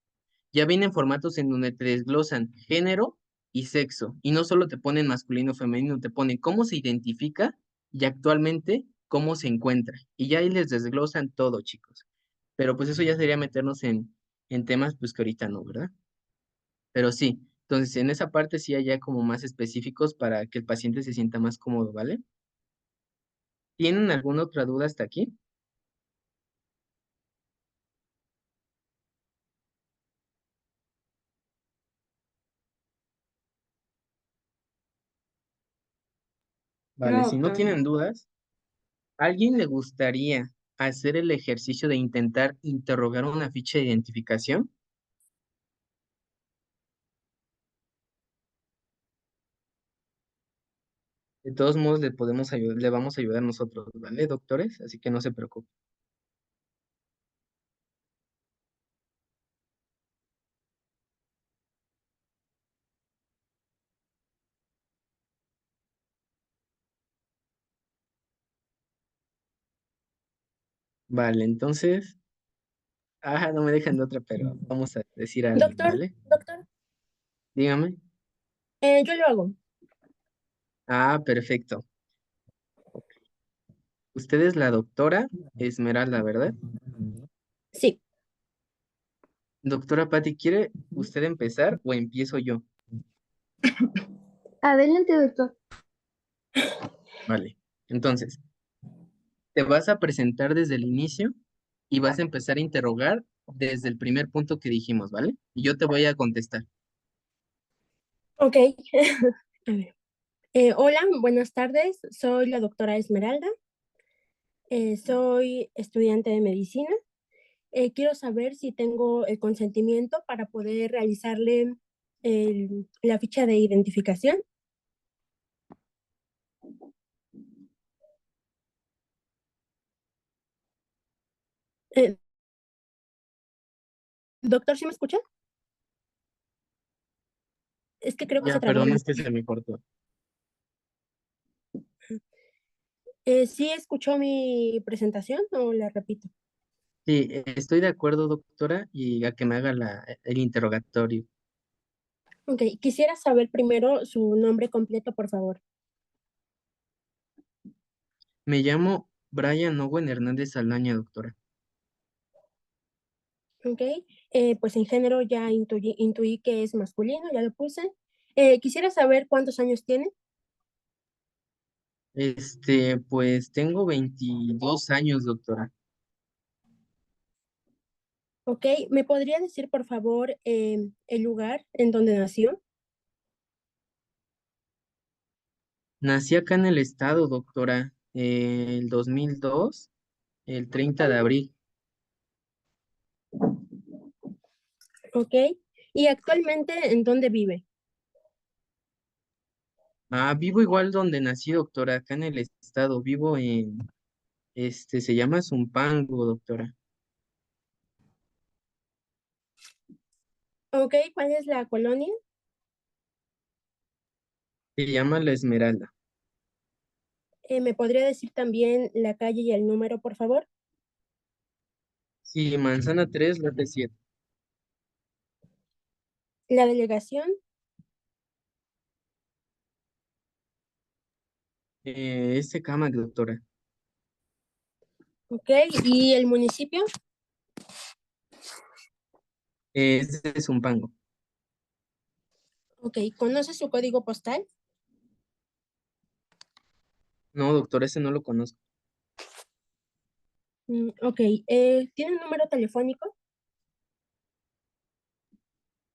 [SPEAKER 1] Ya vienen formatos en donde te desglosan género y sexo. Y no solo te ponen masculino o femenino, te ponen cómo se identifica y actualmente cómo se encuentra. Y ya ahí les desglosan todo, chicos. Pero pues eso ya sería meternos en temas pues que ahorita no, ¿verdad? Pero sí, entonces en esa parte sí hay ya como más específicos para que el paciente se sienta más cómodo, ¿vale? ¿Tienen alguna otra duda hasta aquí? Vale,
[SPEAKER 4] No,
[SPEAKER 1] si no
[SPEAKER 4] doctor.
[SPEAKER 1] tienen dudas, ¿a alguien le gustaría hacer el ejercicio de intentar interrogar una ficha de identificación? De todos modos, le podemos ayudar, le vamos a ayudar nosotros, ¿vale, doctores? Así que no se preocupen. Vale, entonces, no me dejan de otra, pero vamos a decir algo,
[SPEAKER 2] Doctor,
[SPEAKER 1] ¿vale?
[SPEAKER 2] doctor,
[SPEAKER 1] Dígame.
[SPEAKER 2] yo lo hago.
[SPEAKER 1] Perfecto. Usted es la doctora Esmeralda, ¿verdad?
[SPEAKER 2] Sí,
[SPEAKER 1] Doctora Patti, ¿quiere usted empezar o empiezo yo?
[SPEAKER 2] adelante, doctor.
[SPEAKER 1] Vale. Entonces, te vas a presentar desde el inicio y vas a empezar a interrogar desde el primer punto que dijimos, ¿vale? Y yo te voy a contestar.
[SPEAKER 2] Ok. A ver. Hola, buenas tardes. Soy la doctora Esmeralda. Soy estudiante de medicina. Quiero saber si tengo el consentimiento para poder realizarle la ficha de identificación. Eh, Doctor, ¿sí me escucha? Es que creo que se
[SPEAKER 1] Ya,
[SPEAKER 2] trabó.
[SPEAKER 1] perdón, es que se me cortó.
[SPEAKER 2] ¿Sí escuchó mi presentación o la repito?
[SPEAKER 1] Sí, estoy de acuerdo, doctora, y a que me haga el interrogatorio.
[SPEAKER 2] Ok, quisiera saber primero su nombre completo, por favor.
[SPEAKER 1] Me llamo Brian Owen Hernández Saldaña, doctora.
[SPEAKER 2] Ok, pues en género ya intuí que es masculino, ya lo puse. Quisiera saber cuántos años tiene.
[SPEAKER 1] Pues tengo 22 años, doctora.
[SPEAKER 2] Ok, ¿me podría decir, por favor, el lugar en donde nació?
[SPEAKER 1] Nací acá en el estado, doctora, el 2002, el 30 de abril.
[SPEAKER 2] Ok, ¿y actualmente en dónde vive?
[SPEAKER 1] Vivo igual donde nací, doctora, acá en el estado. Vivo se llama Zumpango, doctora.
[SPEAKER 2] Ok, ¿cuál es la colonia?
[SPEAKER 1] Se llama La Esmeralda.
[SPEAKER 2] ¿Me podría decir también la calle y el número, por favor?
[SPEAKER 1] Sí, Manzana 3, lote 7.
[SPEAKER 2] La delegación,
[SPEAKER 1] Cama, doctora.
[SPEAKER 2] ok, ¿y el municipio?
[SPEAKER 1] Es de Zumpango.
[SPEAKER 2] Ok, ¿conoce su código postal?
[SPEAKER 1] No, doctor, ese no lo conozco.
[SPEAKER 2] Ok, ¿tiene un número telefónico?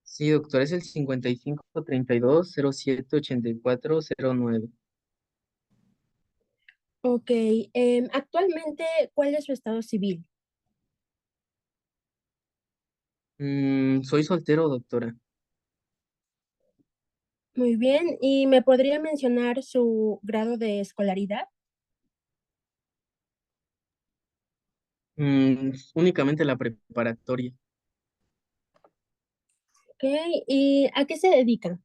[SPEAKER 1] Sí, doctor, es el 5532078409.
[SPEAKER 2] Ok, actualmente, ¿cuál es su estado civil?
[SPEAKER 1] Soy soltero, doctora.
[SPEAKER 2] Muy bien, ¿y me podría mencionar su grado de escolaridad?
[SPEAKER 1] Únicamente la preparatoria.
[SPEAKER 2] Ok, ¿y a qué se dedica?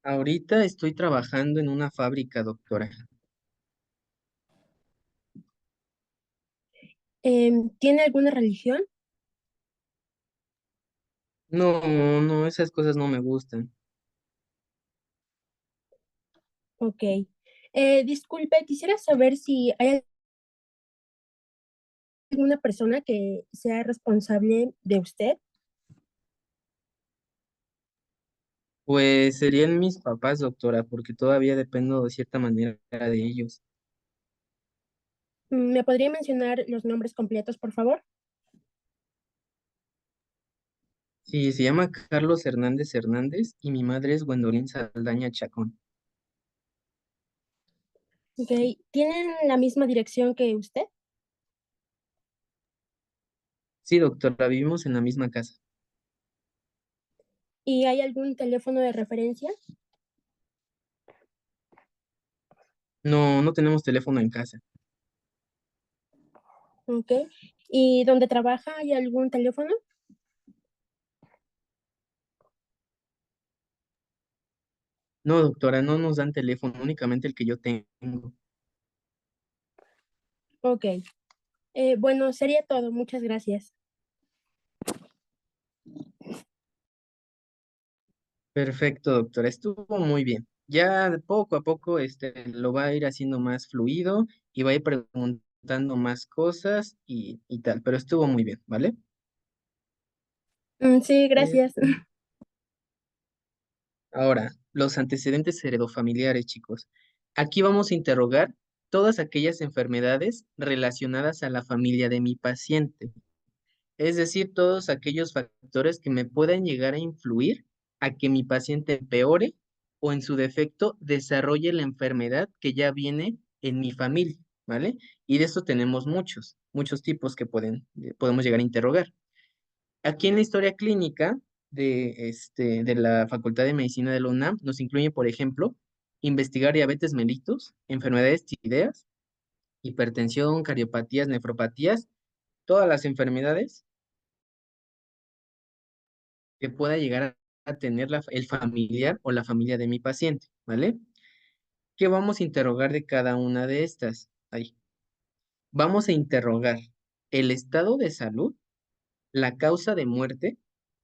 [SPEAKER 1] Ahorita estoy trabajando en una fábrica, doctora.
[SPEAKER 2] ¿Tiene alguna religión?
[SPEAKER 1] No, no, esas cosas no me gustan.
[SPEAKER 2] Ok. Disculpe, quisiera saber si hay alguna persona que sea responsable de usted.
[SPEAKER 1] Pues serían mis papás, doctora, porque todavía dependo de cierta manera de ellos.
[SPEAKER 2] ¿Me podría mencionar los nombres completos, por favor?
[SPEAKER 1] Sí, se llama Carlos Hernández Hernández y mi madre es Gwendolyn Saldaña Chacón.
[SPEAKER 2] Ok. ¿Tienen la misma dirección que usted?
[SPEAKER 1] Sí, doctora, vivimos en la misma casa.
[SPEAKER 2] ¿Y hay algún teléfono de referencia?
[SPEAKER 1] No, no tenemos teléfono en casa.
[SPEAKER 2] Ok. ¿Y dónde trabaja hay algún teléfono?
[SPEAKER 1] No, doctora, no nos dan teléfono, únicamente el que yo tengo.
[SPEAKER 2] Ok. Bueno, sería todo. Muchas gracias.
[SPEAKER 1] Perfecto, doctora, estuvo muy bien. Ya de poco a poco lo va a ir haciendo más fluido y va a ir preguntando más cosas y tal, pero estuvo muy bien, ¿vale?
[SPEAKER 2] Sí, gracias.
[SPEAKER 1] Este, Ahora, los antecedentes heredofamiliares, chicos. Aquí vamos a interrogar todas aquellas enfermedades relacionadas a la familia de mi paciente. Es decir, todos aquellos factores que me puedan llegar a influir a que mi paciente empeore o en su defecto desarrolle la enfermedad que ya viene en mi familia, ¿vale? Y de eso tenemos muchos tipos que podemos llegar a interrogar. Aquí en la historia clínica de la Facultad de Medicina de la UNAM nos incluye, por ejemplo, investigar diabetes mellitus, enfermedades tiroideas, hipertensión, cardiopatías, nefropatías, todas las enfermedades que pueda llegar a tener el familiar o la familia de mi paciente, ¿vale? ¿Qué vamos a interrogar de cada una de estas? Ahí. Vamos a interrogar el estado de salud, la causa de muerte,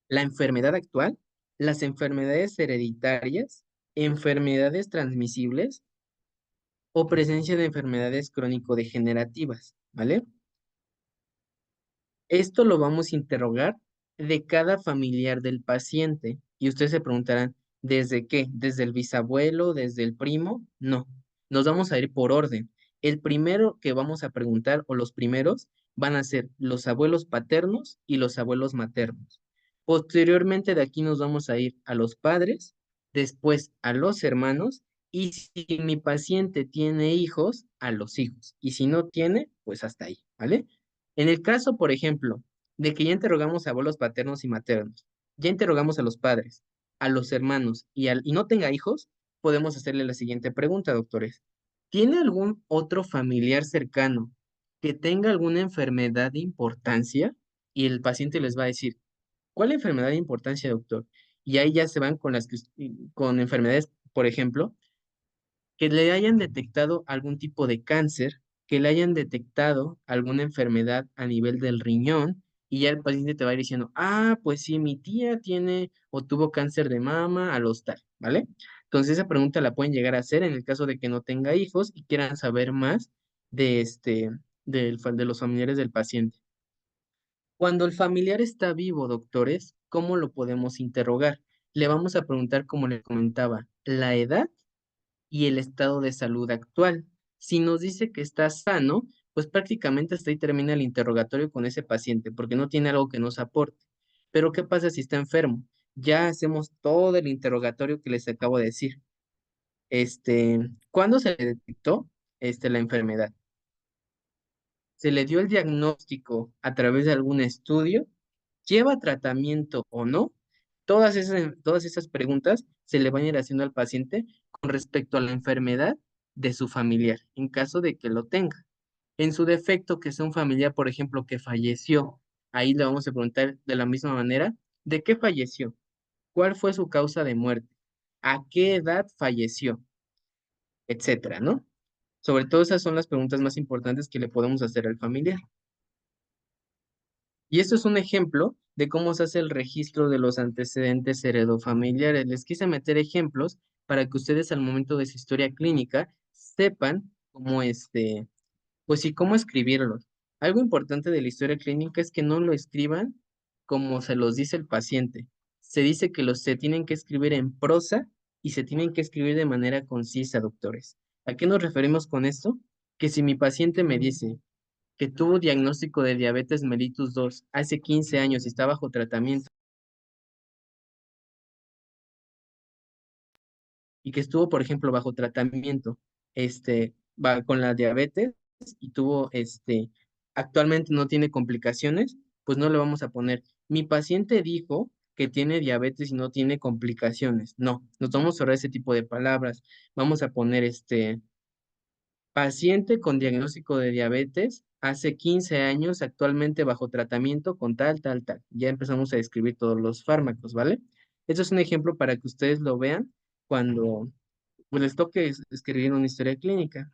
[SPEAKER 1] la enfermedad actual, las enfermedades hereditarias, enfermedades transmisibles o presencia de enfermedades crónico-degenerativas, ¿vale? Esto lo vamos a interrogar de cada familiar del paciente. Y ustedes se preguntarán, ¿desde qué? ¿Desde el bisabuelo? ¿Desde el primo? No, nos vamos a ir por orden. El primero que vamos a preguntar, o los primeros, van a ser los abuelos paternos y los abuelos maternos. Posteriormente de aquí nos vamos a ir a los padres, después a los hermanos, y si mi paciente tiene hijos, a los hijos. Y si no tiene, pues hasta ahí, ¿vale? En el caso, por ejemplo, de que ya interrogamos a abuelos paternos y maternos, ya interrogamos a los padres, a los hermanos y no tenga hijos, podemos hacerle la siguiente pregunta, doctores. ¿Tiene algún otro familiar cercano que tenga alguna enfermedad de importancia? Y el paciente les va a decir, ¿cuál enfermedad de importancia, doctor? Y ahí ya se van con con enfermedades, por ejemplo, que le hayan detectado algún tipo de cáncer, que le hayan detectado alguna enfermedad a nivel del riñón, y ya el paciente te va a ir diciendo, ah, pues sí, mi tía tiene o tuvo cáncer de mama a los tal, ¿vale? Entonces esa pregunta la pueden llegar a hacer en el caso de que no tenga hijos y quieran saber más de de los familiares del paciente. Cuando el familiar está vivo, doctores, ¿cómo lo podemos interrogar? Le vamos a preguntar, como le comentaba, la edad y el estado de salud actual. Si nos dice que está sano, pues prácticamente hasta ahí termina el interrogatorio con ese paciente, porque no tiene algo que nos aporte. Pero ¿qué pasa si está enfermo? Ya hacemos todo el interrogatorio que les acabo de decir. ¿Cuándo se le detectó la enfermedad? ¿Se le dio el diagnóstico a través de algún estudio? ¿Lleva tratamiento o no? Todas esas preguntas se le van a ir haciendo al paciente con respecto a la enfermedad de su familiar, en caso de que lo tenga. En su defecto, que sea un familiar, por ejemplo, que falleció, ahí le vamos a preguntar de la misma manera, ¿de qué falleció? ¿Cuál fue su causa de muerte? ¿A qué edad falleció? Etcétera, ¿no? Sobre todo esas son las preguntas más importantes que le podemos hacer al familiar. Y esto es un ejemplo de cómo se hace el registro de los antecedentes heredofamiliares. Les quise meter ejemplos para que ustedes al momento de su historia clínica sepan cómo pues sí, cómo escribirlos. Algo importante de la historia clínica es que no lo escriban como se los dice el paciente. Se dice que se tienen que escribir en prosa y se tienen que escribir de manera concisa, doctores. ¿A qué nos referimos con esto? Que si mi paciente me dice, que tuvo diagnóstico de diabetes mellitus 2 hace 15 años y está bajo tratamiento, y que estuvo, por ejemplo, bajo tratamiento, va con la diabetes y tuvo, actualmente no tiene complicaciones, pues no le vamos a poner. Mi paciente dijo que tiene diabetes y no tiene complicaciones. No, nos vamos a ahorrar ese tipo de palabras. Vamos a poner paciente con diagnóstico de diabetes hace 15 años, actualmente bajo tratamiento con tal, tal, tal. Ya empezamos a describir todos los fármacos, ¿vale? Esto es un ejemplo para que ustedes lo vean cuando pues, les toque escribir una historia clínica.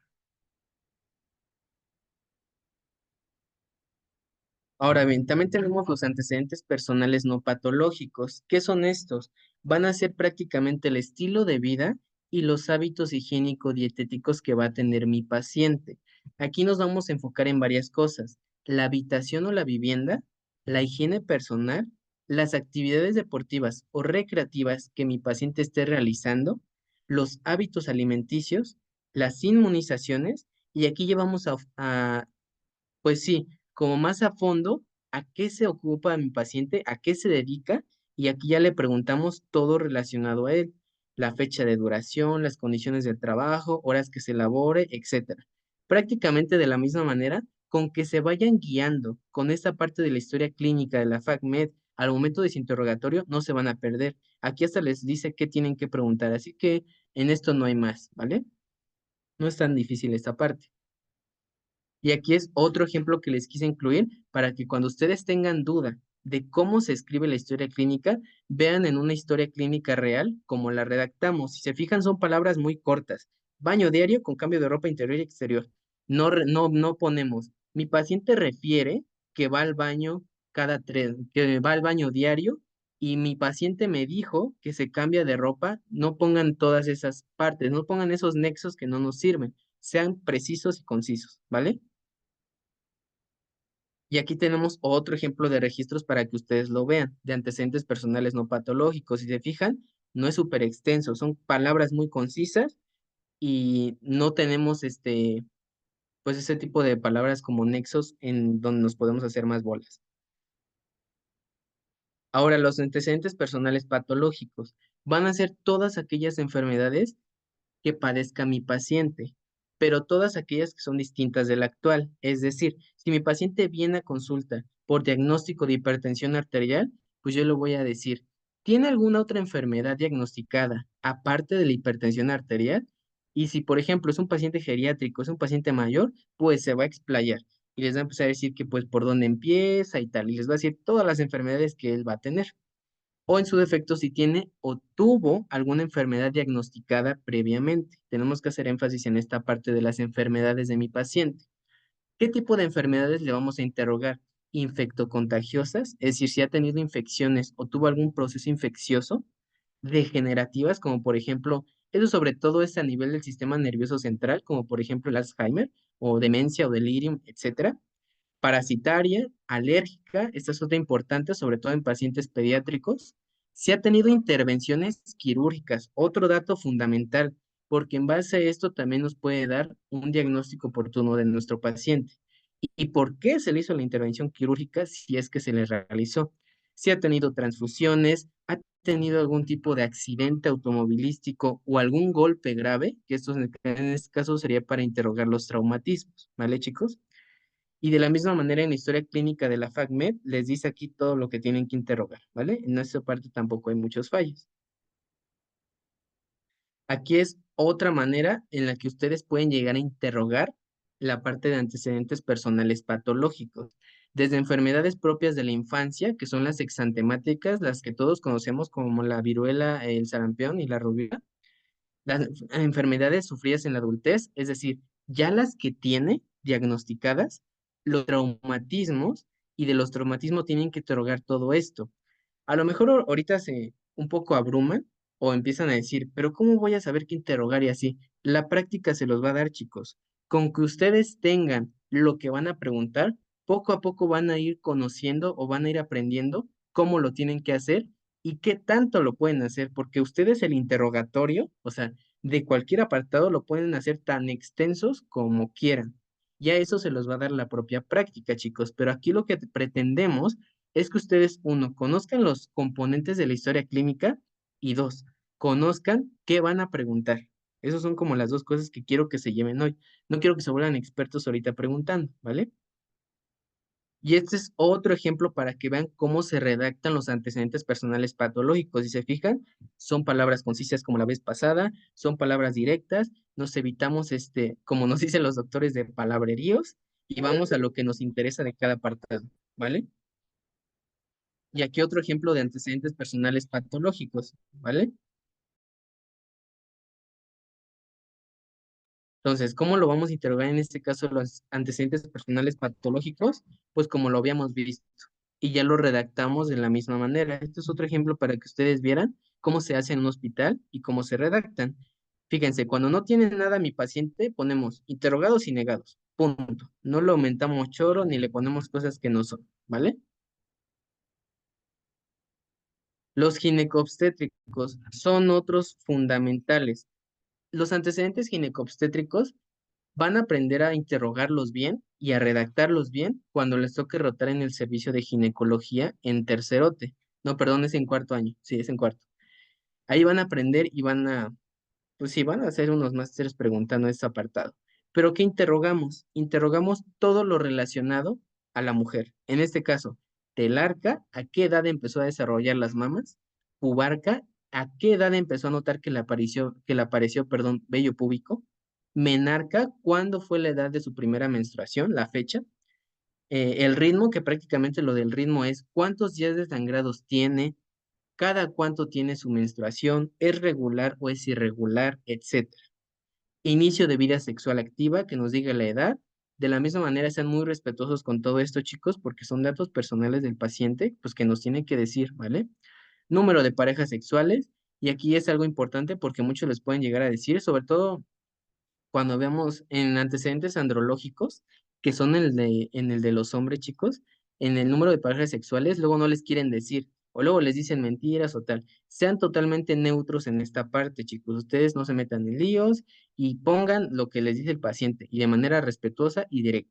[SPEAKER 1] Ahora bien, también tenemos los antecedentes personales no patológicos. ¿Qué son estos? Van a ser prácticamente el estilo de vida y los hábitos higiénico-dietéticos que va a tener mi paciente. Aquí nos vamos a enfocar en varias cosas: la habitación o la vivienda, la higiene personal, las actividades deportivas o recreativas que mi paciente esté realizando, los hábitos alimenticios, las inmunizaciones, y aquí llevamos pues sí, como más a fondo, a qué se ocupa mi paciente, a qué se dedica, y aquí ya le preguntamos todo relacionado a él: la fecha de duración, las condiciones del trabajo, horas que se labore, etcétera. Prácticamente de la misma manera, con que se vayan guiando con esta parte de la historia clínica de la FACMed al momento de su interrogatorio, no se van a perder. Aquí hasta les dice qué tienen que preguntar, así que en esto no hay más, ¿vale? No es tan difícil esta parte. Y aquí es otro ejemplo que les quise incluir para que cuando ustedes tengan duda de cómo se escribe la historia clínica, vean en una historia clínica real cómo la redactamos. Si se fijan, son palabras muy cortas. Baño diario con cambio de ropa interior y exterior. No ponemos. Mi paciente refiere que va al baño que va al baño diario, y mi paciente me dijo que se cambia de ropa. No pongan todas esas partes, no pongan esos nexos que no nos sirven. Sean precisos y concisos, ¿vale? Y aquí tenemos otro ejemplo de registros para que ustedes lo vean, de antecedentes personales no patológicos. Si se fijan, no es súper extenso, son palabras muy concisas y no tenemos pues ese tipo de palabras como nexos en donde nos podemos hacer más bolas. Ahora, los antecedentes personales patológicos van a ser todas aquellas enfermedades que padezca mi paciente, pero todas aquellas que son distintas de la actual. Es decir, si mi paciente viene a consulta por diagnóstico de hipertensión arterial, pues yo le voy a decir: ¿tiene alguna otra enfermedad diagnosticada aparte de la hipertensión arterial? Y si, por ejemplo, es un paciente geriátrico, es un paciente mayor, pues se va a explayar y les va a empezar a decir que pues por dónde empieza y tal, y les va a decir todas las enfermedades que él va a tener, o en su defecto si tiene o tuvo alguna enfermedad diagnosticada previamente. Tenemos que hacer énfasis en esta parte de las enfermedades de mi paciente. ¿Qué tipo de enfermedades le vamos a interrogar? Infectocontagiosas, es decir, si ha tenido infecciones o tuvo algún proceso infeccioso; degenerativas, como por ejemplo, eso sobre todo es a nivel del sistema nervioso central, como por ejemplo el Alzheimer o demencia o delirium, etcétera; parasitaria, alérgica, esta es otra importante, sobre todo en pacientes pediátricos; si ha tenido intervenciones quirúrgicas, otro dato fundamental, porque en base a esto también nos puede dar un diagnóstico oportuno de nuestro paciente. ¿Y por qué se le hizo la intervención quirúrgica si es que se le realizó? Si ha tenido transfusiones, ha tenido algún tipo de accidente automovilístico o algún golpe grave, que esto en este caso sería para interrogar los traumatismos, ¿vale, chicos? Y de la misma manera en la historia clínica de la FACMed les dice aquí todo lo que tienen que interrogar, ¿vale? En esta parte tampoco hay muchos fallos. Aquí es otra manera en la que ustedes pueden llegar a interrogar la parte de antecedentes personales patológicos, desde enfermedades propias de la infancia, que son las exantemáticas, las que todos conocemos como la viruela, el sarampión y la rubiola; las enfermedades sufridas en la adultez, es decir, ya las que tiene diagnosticadas, los traumatismos, y de los traumatismos tienen que interrogar todo esto. A lo mejor ahorita se un poco abruman o empiezan a decir, pero ¿cómo voy a saber qué interrogar y así? La práctica se los va a dar, chicos. Con que ustedes tengan lo que van a preguntar, poco a poco van a ir conociendo o van a ir aprendiendo cómo lo tienen que hacer y qué tanto lo pueden hacer, porque ustedes el interrogatorio, o sea, de cualquier apartado lo pueden hacer tan extensos como quieran. Ya eso se los va a dar la propia práctica, chicos, pero aquí lo que pretendemos es que ustedes, uno, conozcan los componentes de la historia clínica, y dos, conozcan qué van a preguntar. Esas son como las dos cosas que quiero que se lleven hoy. No quiero que se vuelvan expertos ahorita preguntando, ¿vale? Y este es otro ejemplo para que vean cómo se redactan los antecedentes personales patológicos. Si se fijan, son palabras concisas como la vez pasada, son palabras directas, nos evitamos, como nos dicen los doctores, de palabreríos y vamos a lo que nos interesa de cada apartado, ¿vale? Y aquí otro ejemplo de antecedentes personales patológicos, ¿vale? Entonces, ¿cómo lo vamos a interrogar en este caso los antecedentes personales patológicos? Pues como lo habíamos visto y ya lo redactamos de la misma manera. Este es otro ejemplo para que ustedes vieran cómo se hace en un hospital y cómo se redactan. Fíjense, cuando no tiene nada mi paciente, ponemos interrogados y negados. Punto. No le aumentamos choro ni le ponemos cosas que no son, ¿vale? Los ginecobstétricos son otros fundamentales. Los antecedentes ginecobstétricos van a aprender a interrogarlos bien y a redactarlos bien cuando les toque rotar en el servicio de ginecología en tercerote. No, perdón, es en cuarto año. Sí, es en cuarto. Ahí van a aprender y pues sí, van a hacer unos másteres preguntando este apartado. Pero ¿qué interrogamos? Interrogamos todo lo relacionado a la mujer. En este caso, telarca, ¿a qué edad empezó a desarrollar las mamas? Pubarca, ¿a qué edad empezó a notar que le apareció, perdón, vello púbico? Menarca, ¿cuándo fue la edad de su primera menstruación? La fecha. El ritmo, que prácticamente lo del ritmo es cuántos días de sangrados tiene, cada cuánto tiene su menstruación, es regular o es irregular, etcétera. Inicio de vida sexual activa, que nos diga la edad. De la misma manera, sean muy respetuosos con todo esto, chicos, porque son datos personales del paciente, pues que nos tienen que decir, ¿vale? Número de parejas sexuales, y aquí es algo importante porque muchos les pueden llegar a decir, sobre todo cuando veamos en antecedentes andrológicos, que son en el de los hombres, chicos, en el número de parejas sexuales, luego no les quieren decir, o luego les dicen mentiras o tal. Sean totalmente neutros en esta parte, chicos. Ustedes no se metan en líos y pongan lo que les dice el paciente y de manera respetuosa y directa.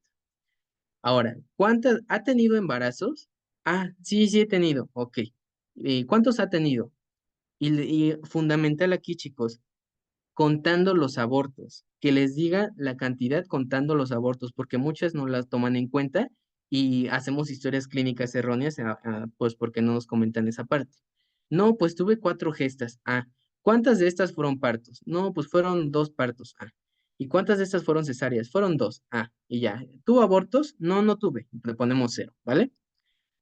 [SPEAKER 1] Ahora, ¿cuántas ha tenido embarazos? Ah, sí, sí he tenido. Ok. ¿Y cuántos ha tenido? Y fundamental aquí, chicos, contando los abortos, que les diga la cantidad contando los abortos, porque muchas no las toman en cuenta y hacemos historias clínicas erróneas, pues porque no nos comentan esa parte. No, pues tuve 4 gestas. Ah, ¿cuántas de estas fueron partos? No, pues fueron 2 partos. Ah, ¿y cuántas de estas fueron cesáreas? Fueron 2. Ah, y ya. ¿Tuvo abortos? No, no tuve. Le ponemos 0, ¿vale?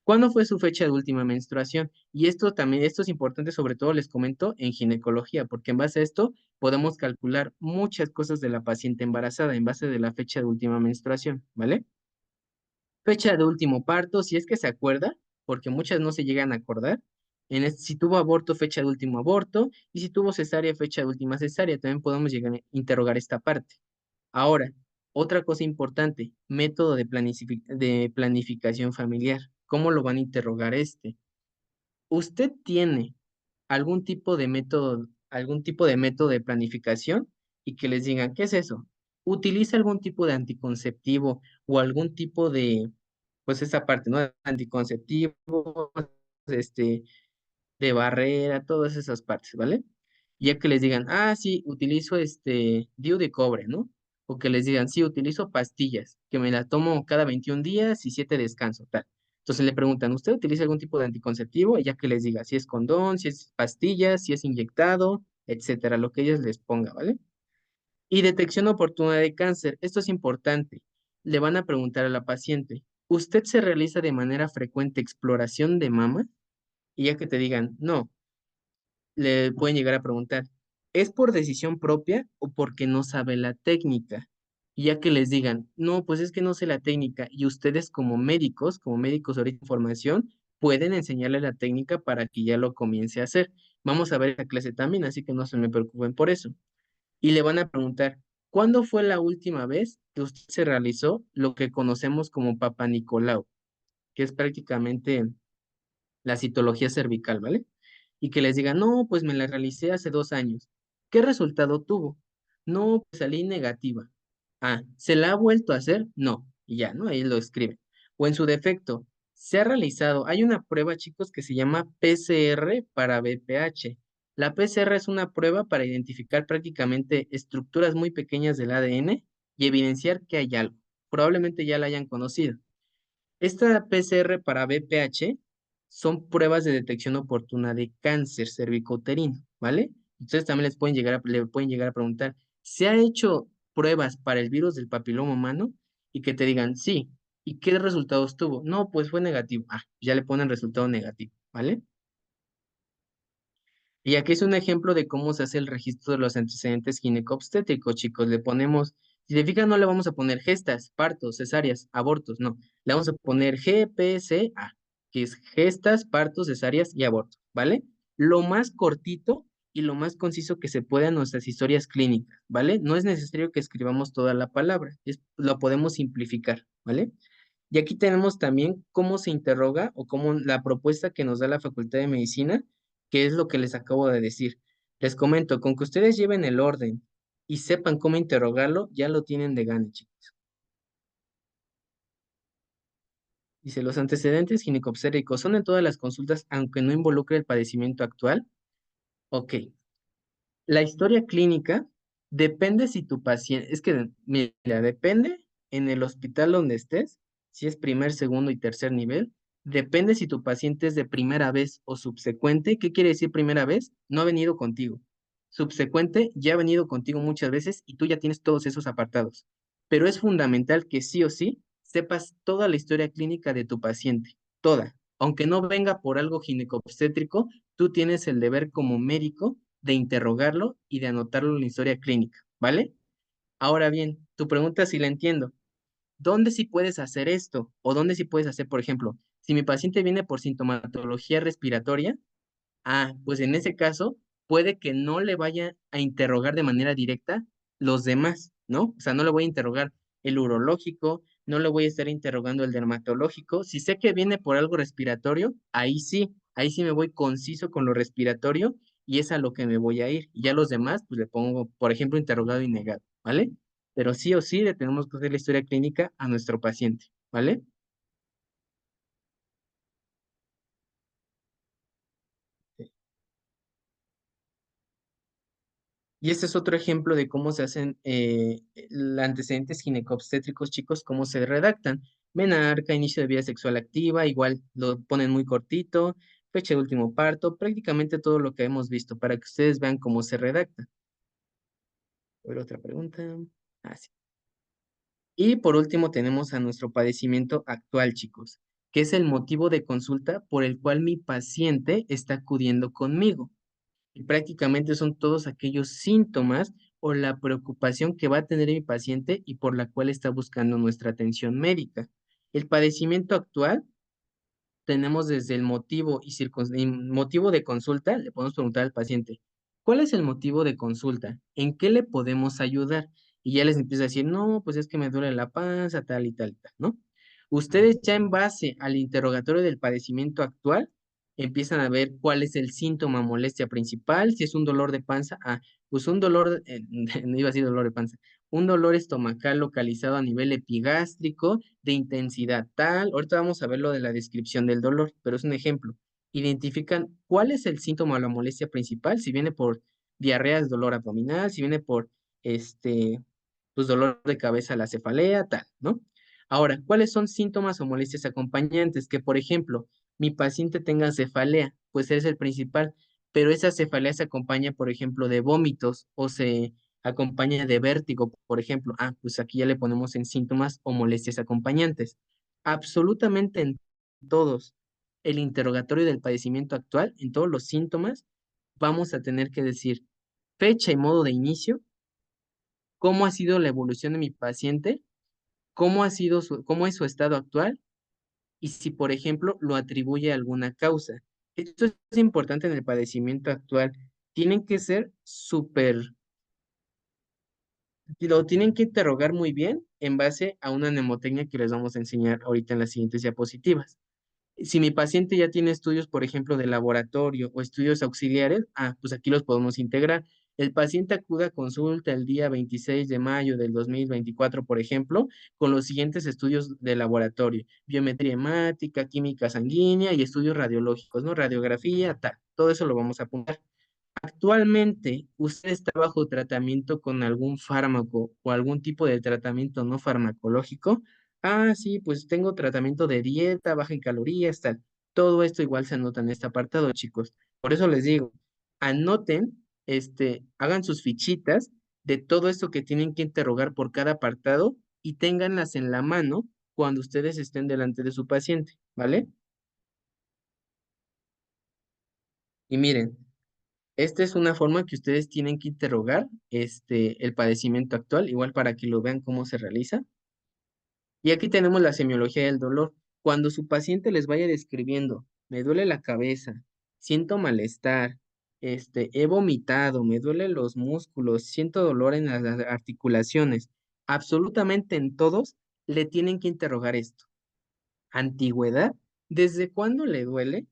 [SPEAKER 1] ¿Cuándo fue su fecha de última menstruación? Y esto también, esto es importante, sobre todo les comento en ginecología, porque en base a esto podemos calcular muchas cosas de la paciente embarazada en base de la fecha de última menstruación, ¿vale? Fecha de último parto, si es que se acuerda, porque muchas no se llegan a acordar. Si tuvo aborto, fecha de último aborto, y si tuvo cesárea, fecha de última cesárea, también podemos llegar a interrogar esta parte. Ahora, otra cosa importante, método de planificación familiar. ¿Cómo lo van a interrogar este? ¿Usted tiene algún tipo de método de planificación? Y que les digan, ¿qué es eso? ¿Utiliza algún tipo de anticonceptivo o algún tipo de, pues esa parte, ¿no? Anticonceptivo, este, de barrera, todas esas partes, ¿vale? Ya que les digan, ah, sí, utilizo DIU de cobre, ¿no? O que les digan, sí, utilizo pastillas, que me la tomo cada 21 días y 7 descanso, tal. Entonces le preguntan, ¿usted utiliza algún tipo de anticonceptivo? Y ya que les diga si es condón, si es pastillas, si es inyectado, etcétera, lo que ellos les ponga, ¿vale? Y detección oportuna de cáncer. Esto es importante. Le van a preguntar a la paciente, ¿usted se realiza de manera frecuente exploración de mama? Y ya que te digan, no, le pueden llegar a preguntar, ¿es por decisión propia o porque no sabe la técnica? Y ya que les digan, no, pues es que no sé la técnica, y ustedes como médicos ahorita de formación, pueden enseñarle la técnica para que ya lo comience a hacer. Vamos a ver esa clase también, así que no se me preocupen por eso. Y le van a preguntar, ¿cuándo fue la última vez que usted se realizó lo que conocemos como Papa Nicolau, que es prácticamente la citología cervical, ¿vale? Y que les diga, no, pues me la realicé hace 2 años. ¿Qué resultado tuvo? No, pues salí negativa. Ah, ¿se la ha vuelto a hacer? No, y ya, ¿no? Ahí lo escribe. O en su defecto, se ha realizado, hay una prueba, chicos, que se llama PCR para BPH. La PCR es una prueba para identificar prácticamente estructuras muy pequeñas del ADN y evidenciar que hay algo. Probablemente ya la hayan conocido. Esta PCR para BPH son pruebas de detección oportuna de cáncer cervicouterino, ¿vale? Entonces también le pueden llegar a preguntar, ¿se ha hecho pruebas para el virus del papiloma humano? Y que te digan, sí. ¿Y qué resultados tuvo? No, pues fue negativo. Ah, ya le ponen resultado negativo, ¿vale? Y aquí es un ejemplo de cómo se hace el registro de los antecedentes ginecobstétricos, chicos. Le ponemos, si te fijas, no le vamos a poner gestas, partos, cesáreas, abortos, no. Le vamos a poner GPCA, que es gestas, partos, cesáreas y abortos, ¿vale? Lo más cortito y lo más conciso que se pueda en nuestras historias clínicas, ¿vale? No es necesario que escribamos toda la palabra, lo podemos simplificar, ¿vale? Y aquí tenemos también cómo se interroga o cómo la propuesta que nos da la Facultad de Medicina, que es lo que les acabo de decir. Les comento, con que ustedes lleven el orden y sepan cómo interrogarlo, ya lo tienen de gane, chicos. Dice, los antecedentes ginecobstéricos son en todas las consultas, aunque no involucre el padecimiento actual. Ok. La historia clínica depende si tu paciente, es que, mira, depende en el hospital donde estés, si es primer, segundo y tercer nivel, depende si tu paciente es de primera vez o subsecuente. ¿Qué quiere decir primera vez? No ha venido contigo. Subsecuente, ya ha venido contigo muchas veces y tú ya tienes todos esos apartados. Pero es fundamental que sí o sí sepas toda la historia clínica de tu paciente, toda. Aunque no venga por algo ginecobstétrico, tú tienes el deber como médico de interrogarlo y de anotarlo en la historia clínica, ¿vale? Ahora bien, tu pregunta si la entiendo. ¿Dónde sí puedes hacer esto? ¿O dónde sí puedes hacer, por ejemplo, si mi paciente viene por sintomatología respiratoria? Ah, pues en ese caso puede que no le vaya a interrogar de manera directa los demás, ¿no? O sea, no le voy a interrogar el urológico, no le voy a estar interrogando el dermatológico. Si sé que viene por algo respiratorio, ahí sí me voy conciso con lo respiratorio y es a lo que me voy a ir. Y ya los demás, pues le pongo, por ejemplo, interrogado y negado, ¿vale? Pero sí o sí le tenemos que hacer la historia clínica a nuestro paciente, ¿vale? Y este es otro ejemplo de cómo se hacen antecedentes ginecobstétricos, chicos, cómo se redactan. Menarca, inicio de vida sexual activa, igual lo ponen muy cortito, fecha de último parto, prácticamente todo lo que hemos visto para que ustedes vean cómo se redacta. A ver, otra pregunta. Ah, sí. Y por último tenemos a nuestro padecimiento actual, chicos, que es el motivo de consulta por el cual mi paciente está acudiendo conmigo. Y prácticamente son todos aquellos síntomas o la preocupación que va a tener mi paciente y por la cual está buscando nuestra atención médica. El padecimiento actual tenemos desde el motivo y motivo de consulta, le podemos preguntar al paciente, ¿cuál es el motivo de consulta? ¿En qué le podemos ayudar? Y ya les empieza a decir, no, pues es que me duele la panza, tal y tal y tal, ¿no? Ustedes ya en base al interrogatorio del padecimiento actual, empiezan a ver cuál es el síntoma molestia principal, si es un dolor de panza, pues un dolor, no iba a decir dolor de panza, un dolor estomacal localizado a nivel epigástrico de intensidad tal. Ahorita vamos a ver lo de la descripción del dolor, pero es un ejemplo. Identifican cuál es el síntoma o la molestia principal, si viene por diarrea, es dolor abdominal, si viene por este, pues dolor de cabeza, la cefalea, tal, ¿no? Ahora, ¿cuáles son síntomas o molestias acompañantes? Que, por ejemplo, mi paciente tenga cefalea, pues es el principal, pero esa cefalea se acompaña, por ejemplo, de vómitos o se acompaña de vértigo, por ejemplo. Pues aquí ya le ponemos en síntomas o molestias acompañantes. Absolutamente en todos, el interrogatorio del padecimiento actual, en todos los síntomas, vamos a tener que decir fecha y modo de inicio, cómo ha sido la evolución de mi paciente, cómo es su estado actual y si, por ejemplo, lo atribuye a alguna causa. Esto es importante en el padecimiento actual. Tienen que ser súper lo tienen que interrogar muy bien en base a una mnemotecnia que les vamos a enseñar ahorita en las siguientes diapositivas. Si mi paciente ya tiene estudios, por ejemplo, de laboratorio o estudios auxiliares, pues aquí los podemos integrar. El paciente acude a consulta el día 26 de mayo del 2024, por ejemplo, con los siguientes estudios de laboratorio: biometría hemática, química sanguínea y estudios radiológicos, ¿no? Radiografía, tal. Todo eso lo vamos a apuntar. Actualmente, ¿usted está bajo tratamiento con algún fármaco o algún tipo de tratamiento no farmacológico? Ah, sí, pues tengo tratamiento de dieta, baja en calorías, tal. Todo esto igual se anota en este apartado, chicos. Por eso les digo, anoten, hagan sus fichitas de todo esto que tienen que interrogar por cada apartado y ténganlas en la mano cuando ustedes estén delante de su paciente, ¿vale? Y miren, esta es una forma que ustedes tienen que interrogar, el padecimiento actual, igual para que lo vean cómo se realiza. Y aquí tenemos la semiología del dolor. Cuando su paciente les vaya describiendo, me duele la cabeza, siento malestar, he vomitado, me duelen los músculos, siento dolor en las articulaciones, absolutamente en todos le tienen que interrogar esto. Antigüedad, ¿desde cuándo le duele?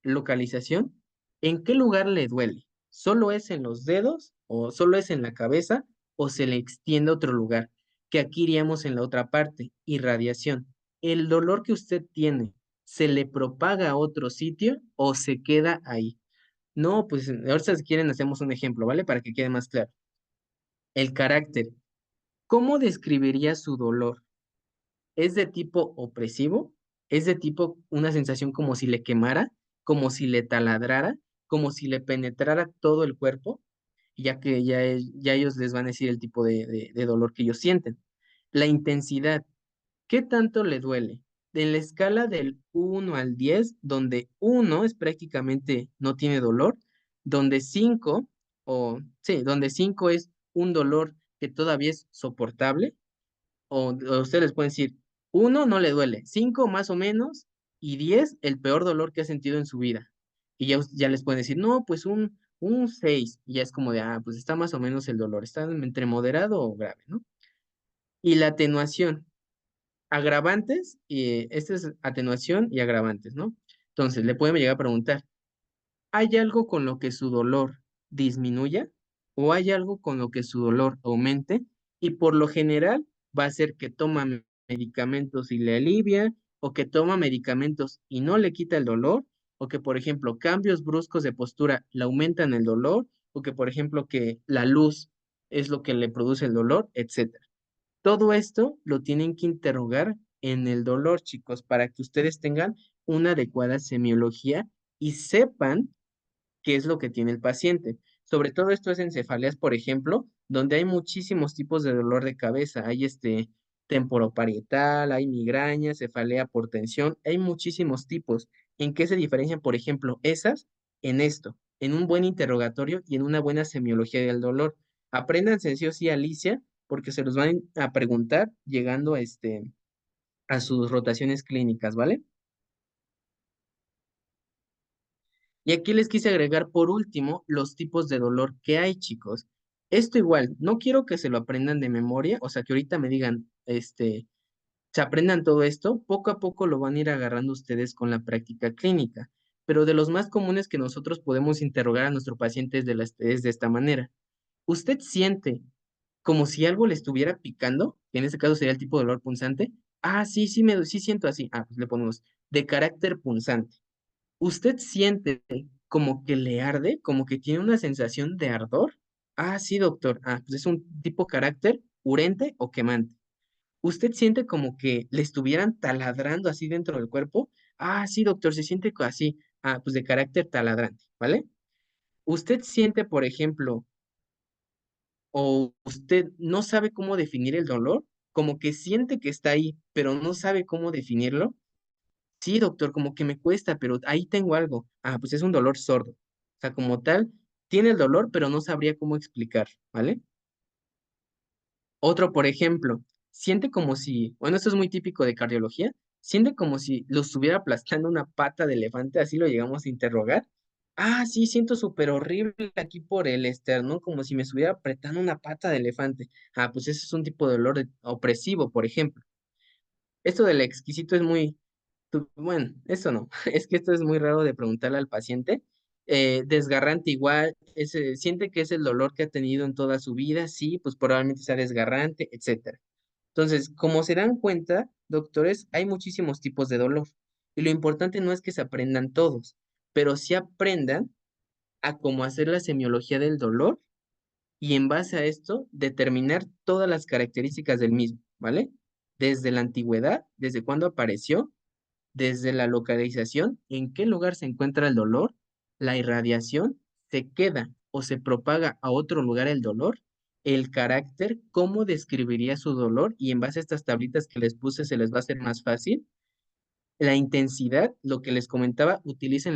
[SPEAKER 1] Localización, ¿en qué lugar le duele? ¿Solo es en los dedos o solo es en la cabeza o se le extiende a otro lugar? Que aquí iríamos en la otra parte, irradiación. ¿El dolor que usted tiene se le propaga a otro sitio o se queda ahí? No, pues ahorita si quieren hacemos un ejemplo, ¿vale? Para que quede más claro. El carácter. ¿Cómo describiría su dolor? ¿Es de tipo opresivo? ¿Es de tipo una sensación como si le quemara, como si le taladrara, como si le penetrara todo el cuerpo? Ya que ya ellos les van a decir el tipo de dolor que ellos sienten. La intensidad, ¿qué tanto le duele? En la escala del 1 al 10, donde 1 es prácticamente no tiene dolor, donde 5, donde 5 es un dolor que todavía es soportable, o ustedes les pueden decir, 1 no le duele, 5 más o menos, y 10 el peor dolor que ha sentido en su vida. Y ya les pueden decir, no, pues un 6, y ya es como de, pues está más o menos el dolor, está entre moderado o grave, ¿no? Y la atenuación, agravantes, y esta es atenuación y agravantes, ¿no? Entonces, le pueden llegar a preguntar, ¿hay algo con lo que su dolor disminuya o hay algo con lo que su dolor aumente? Y por lo general va a ser que toma medicamentos y le alivia, o que toma medicamentos y no le quita el dolor, o que, por ejemplo, cambios bruscos de postura le aumentan el dolor, o que, por ejemplo, que la luz es lo que le produce el dolor, etcétera. Todo esto lo tienen que interrogar en el dolor, chicos, para que ustedes tengan una adecuada semiología y sepan qué es lo que tiene el paciente. Sobre todo esto es en cefaleas, por ejemplo, donde hay muchísimos tipos de dolor de cabeza. Hay temporoparietal, hay migraña, cefalea por tensión, hay muchísimos tipos. ¿En qué se diferencian, por ejemplo, esas? En esto, en un buen interrogatorio y en una buena semiología del dolor. Apréndanse sí o sí, Alicia, porque se los van a preguntar llegando a sus rotaciones clínicas, ¿vale? Y aquí les quise agregar por último los tipos de dolor que hay, chicos. Esto igual, no quiero que se lo aprendan de memoria, o sea, que ahorita me digan, se aprendan todo esto, poco a poco lo van a ir agarrando ustedes con la práctica clínica. Pero de los más comunes que nosotros podemos interrogar a nuestro paciente es de esta manera. ¿Usted siente como si algo le estuviera picando? Que en este caso sería el tipo de dolor punzante. Ah, sí, sí siento así. Ah, pues le ponemos de carácter punzante. ¿Usted siente como que le arde, como que tiene una sensación de ardor? Ah, sí, doctor. Ah, pues es un tipo carácter urente o quemante. ¿Usted siente como que le estuvieran taladrando así dentro del cuerpo? Ah, sí, doctor, se siente así. Ah, pues de carácter taladrante, ¿vale? ¿Usted siente, por ejemplo, o usted no sabe cómo definir el dolor? Como que siente que está ahí, pero no sabe cómo definirlo. Sí, doctor, como que me cuesta, pero ahí tengo algo. Ah, pues es un dolor sordo. O sea, como tal, tiene el dolor, pero no sabría cómo explicar, ¿vale? Otro, por ejemplo, siente como si, bueno, esto es muy típico de cardiología, siente como si lo estuviera aplastando una pata de elefante, así lo llegamos a interrogar. Ah, sí, siento súper horrible aquí por el esternón, como si me estuviera apretando una pata de elefante. Ah, pues ese es un tipo de dolor opresivo, por ejemplo. Esto del exquisito es muy, bueno, eso no, es que esto es muy raro de preguntarle al paciente. Desgarrante igual, siente que es el dolor que ha tenido en toda su vida, sí, pues probablemente sea desgarrante, etcétera. Entonces, como se dan cuenta, doctores, hay muchísimos tipos de dolor. Y lo importante no es que se aprendan todos, pero sí aprendan a cómo hacer la semiología del dolor y en base a esto determinar todas las características del mismo, ¿vale? desde la antigüedad, desde cuándo apareció, desde la localización, en qué lugar se encuentra el dolor, la irradiación, se queda o se propaga a otro lugar el dolor, el carácter, cómo describiría su dolor y en base a estas tablitas que les puse se les va a hacer más fácil. La intensidad, lo que les comentaba, utilicen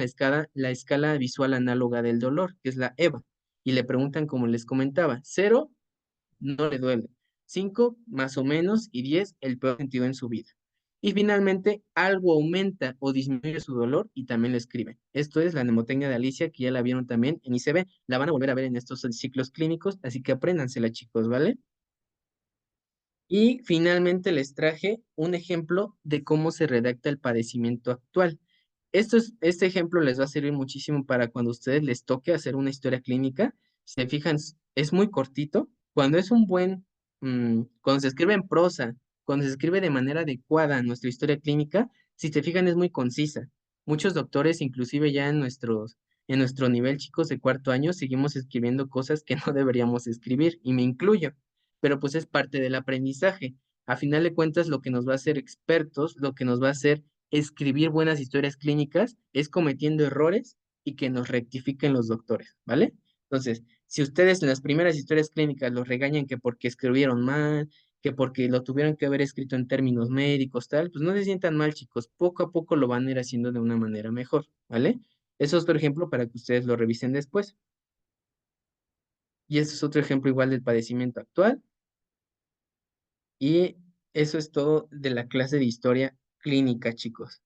[SPEAKER 1] la escala visual análoga del dolor, que es la EVA, y le preguntan como les comentaba, 0 no le duele. 5 más o menos, y 10 el peor sentido en su vida. Y finalmente, algo aumenta o disminuye su dolor y también lo escriben. Esto es la mnemotecnia de Alicia, que ya la vieron también en ICB. La van a volver a ver en estos ciclos clínicos, así que apréndansela, chicos, ¿vale? Y finalmente les traje un ejemplo de cómo se redacta el padecimiento actual. Este ejemplo les va a servir muchísimo para cuando a ustedes les toque hacer una historia clínica. Si se fijan, es muy cortito. Cuando es cuando se escribe en prosa, cuando se escribe de manera adecuada nuestra historia clínica, si se fijan, es muy concisa. Muchos doctores, inclusive ya en nuestro nivel, chicos de cuarto año, seguimos escribiendo cosas que no deberíamos escribir, y me incluyo, pero pues es parte del aprendizaje. A final de cuentas, lo que nos va a hacer expertos, lo que nos va a hacer escribir buenas historias clínicas es cometiendo errores y que nos rectifiquen los doctores, ¿vale? Entonces, si ustedes en las primeras historias clínicas los regañan que porque escribieron mal, que porque lo tuvieron que haber escrito en términos médicos, tal, pues no se sientan mal, chicos. Poco a poco lo van a ir haciendo de una manera mejor, ¿vale? Eso es otro ejemplo para que ustedes lo revisen después. Y este es otro ejemplo igual del padecimiento actual. Y eso es todo de la clase de historia clínica, chicos.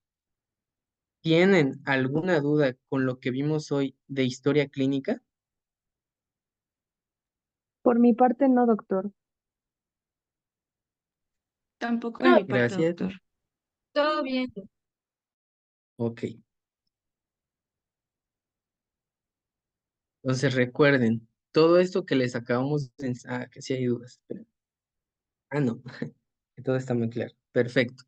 [SPEAKER 1] ¿Tienen alguna duda con lo que vimos hoy de historia clínica?
[SPEAKER 5] Por mi parte, no, doctor.
[SPEAKER 4] Tampoco de
[SPEAKER 2] No,
[SPEAKER 4] mi parte,
[SPEAKER 1] Gracias.
[SPEAKER 4] doctor.
[SPEAKER 3] Todo bien.
[SPEAKER 1] Ok. Entonces recuerden, todo esto que les acabamos de que sí hay dudas. Esperen. No, que todo está muy claro. Perfecto.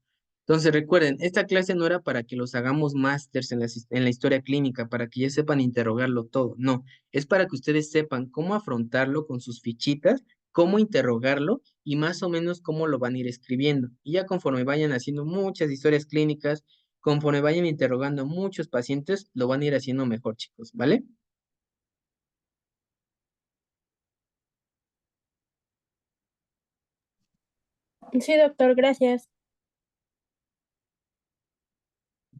[SPEAKER 1] Entonces recuerden, esta clase no era para que los hagamos másters en la historia clínica, para que ya sepan interrogarlo todo. No, es para que ustedes sepan cómo afrontarlo con sus fichitas, cómo interrogarlo y más o menos cómo lo van a ir escribiendo. Y ya conforme vayan haciendo muchas historias clínicas, conforme vayan interrogando a muchos pacientes, lo van a ir haciendo mejor, chicos, ¿vale?
[SPEAKER 2] sí, doctor, gracias.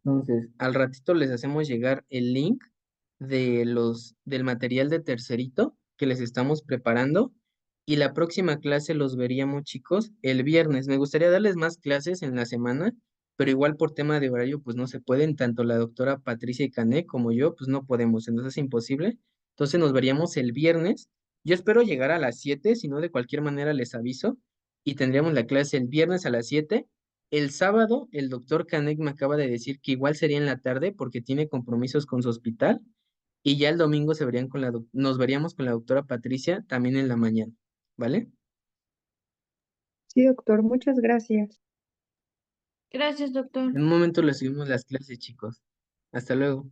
[SPEAKER 1] Entonces, al ratito les hacemos llegar el link del material de tercerito que les estamos preparando y la próxima clase los veríamos, chicos, el viernes. Me gustaría darles más clases en la semana, pero igual por tema de horario, pues no se pueden, tanto la doctora Patricia y Cané como yo, pues no podemos, entonces es imposible. Entonces nos veríamos el viernes. Yo espero llegar a las 7, si no, de cualquier manera les aviso y tendríamos la clase el viernes a las 7. El sábado, el doctor Canek me acaba de decir que igual sería en la tarde porque tiene compromisos con su hospital y ya el domingo nos veríamos con la doctora Patricia también en la mañana, ¿vale?
[SPEAKER 5] Sí, doctor, muchas gracias.
[SPEAKER 3] Gracias, doctor.
[SPEAKER 1] En un momento les subimos las clases, chicos. Hasta luego.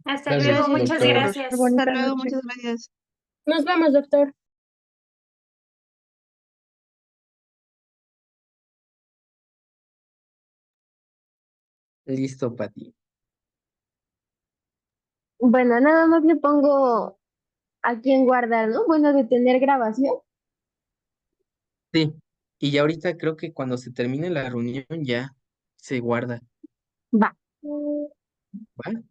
[SPEAKER 3] Hasta
[SPEAKER 6] Gracias,
[SPEAKER 3] luego,
[SPEAKER 4] Gracias,
[SPEAKER 3] muchas
[SPEAKER 6] doctor.
[SPEAKER 4] doctor.
[SPEAKER 3] gracias.
[SPEAKER 4] Hasta
[SPEAKER 5] Bonita
[SPEAKER 4] luego,
[SPEAKER 5] noche.
[SPEAKER 4] muchas gracias.
[SPEAKER 2] Nos vemos, doctor.
[SPEAKER 1] Listo, Pati.
[SPEAKER 6] Bueno, nada más le pongo aquí en guardar, ¿no? Bueno, detener grabación.
[SPEAKER 1] Sí, y ya ahorita creo que cuando se termine la reunión ya se guarda,
[SPEAKER 6] Va.
[SPEAKER 1] ¿va?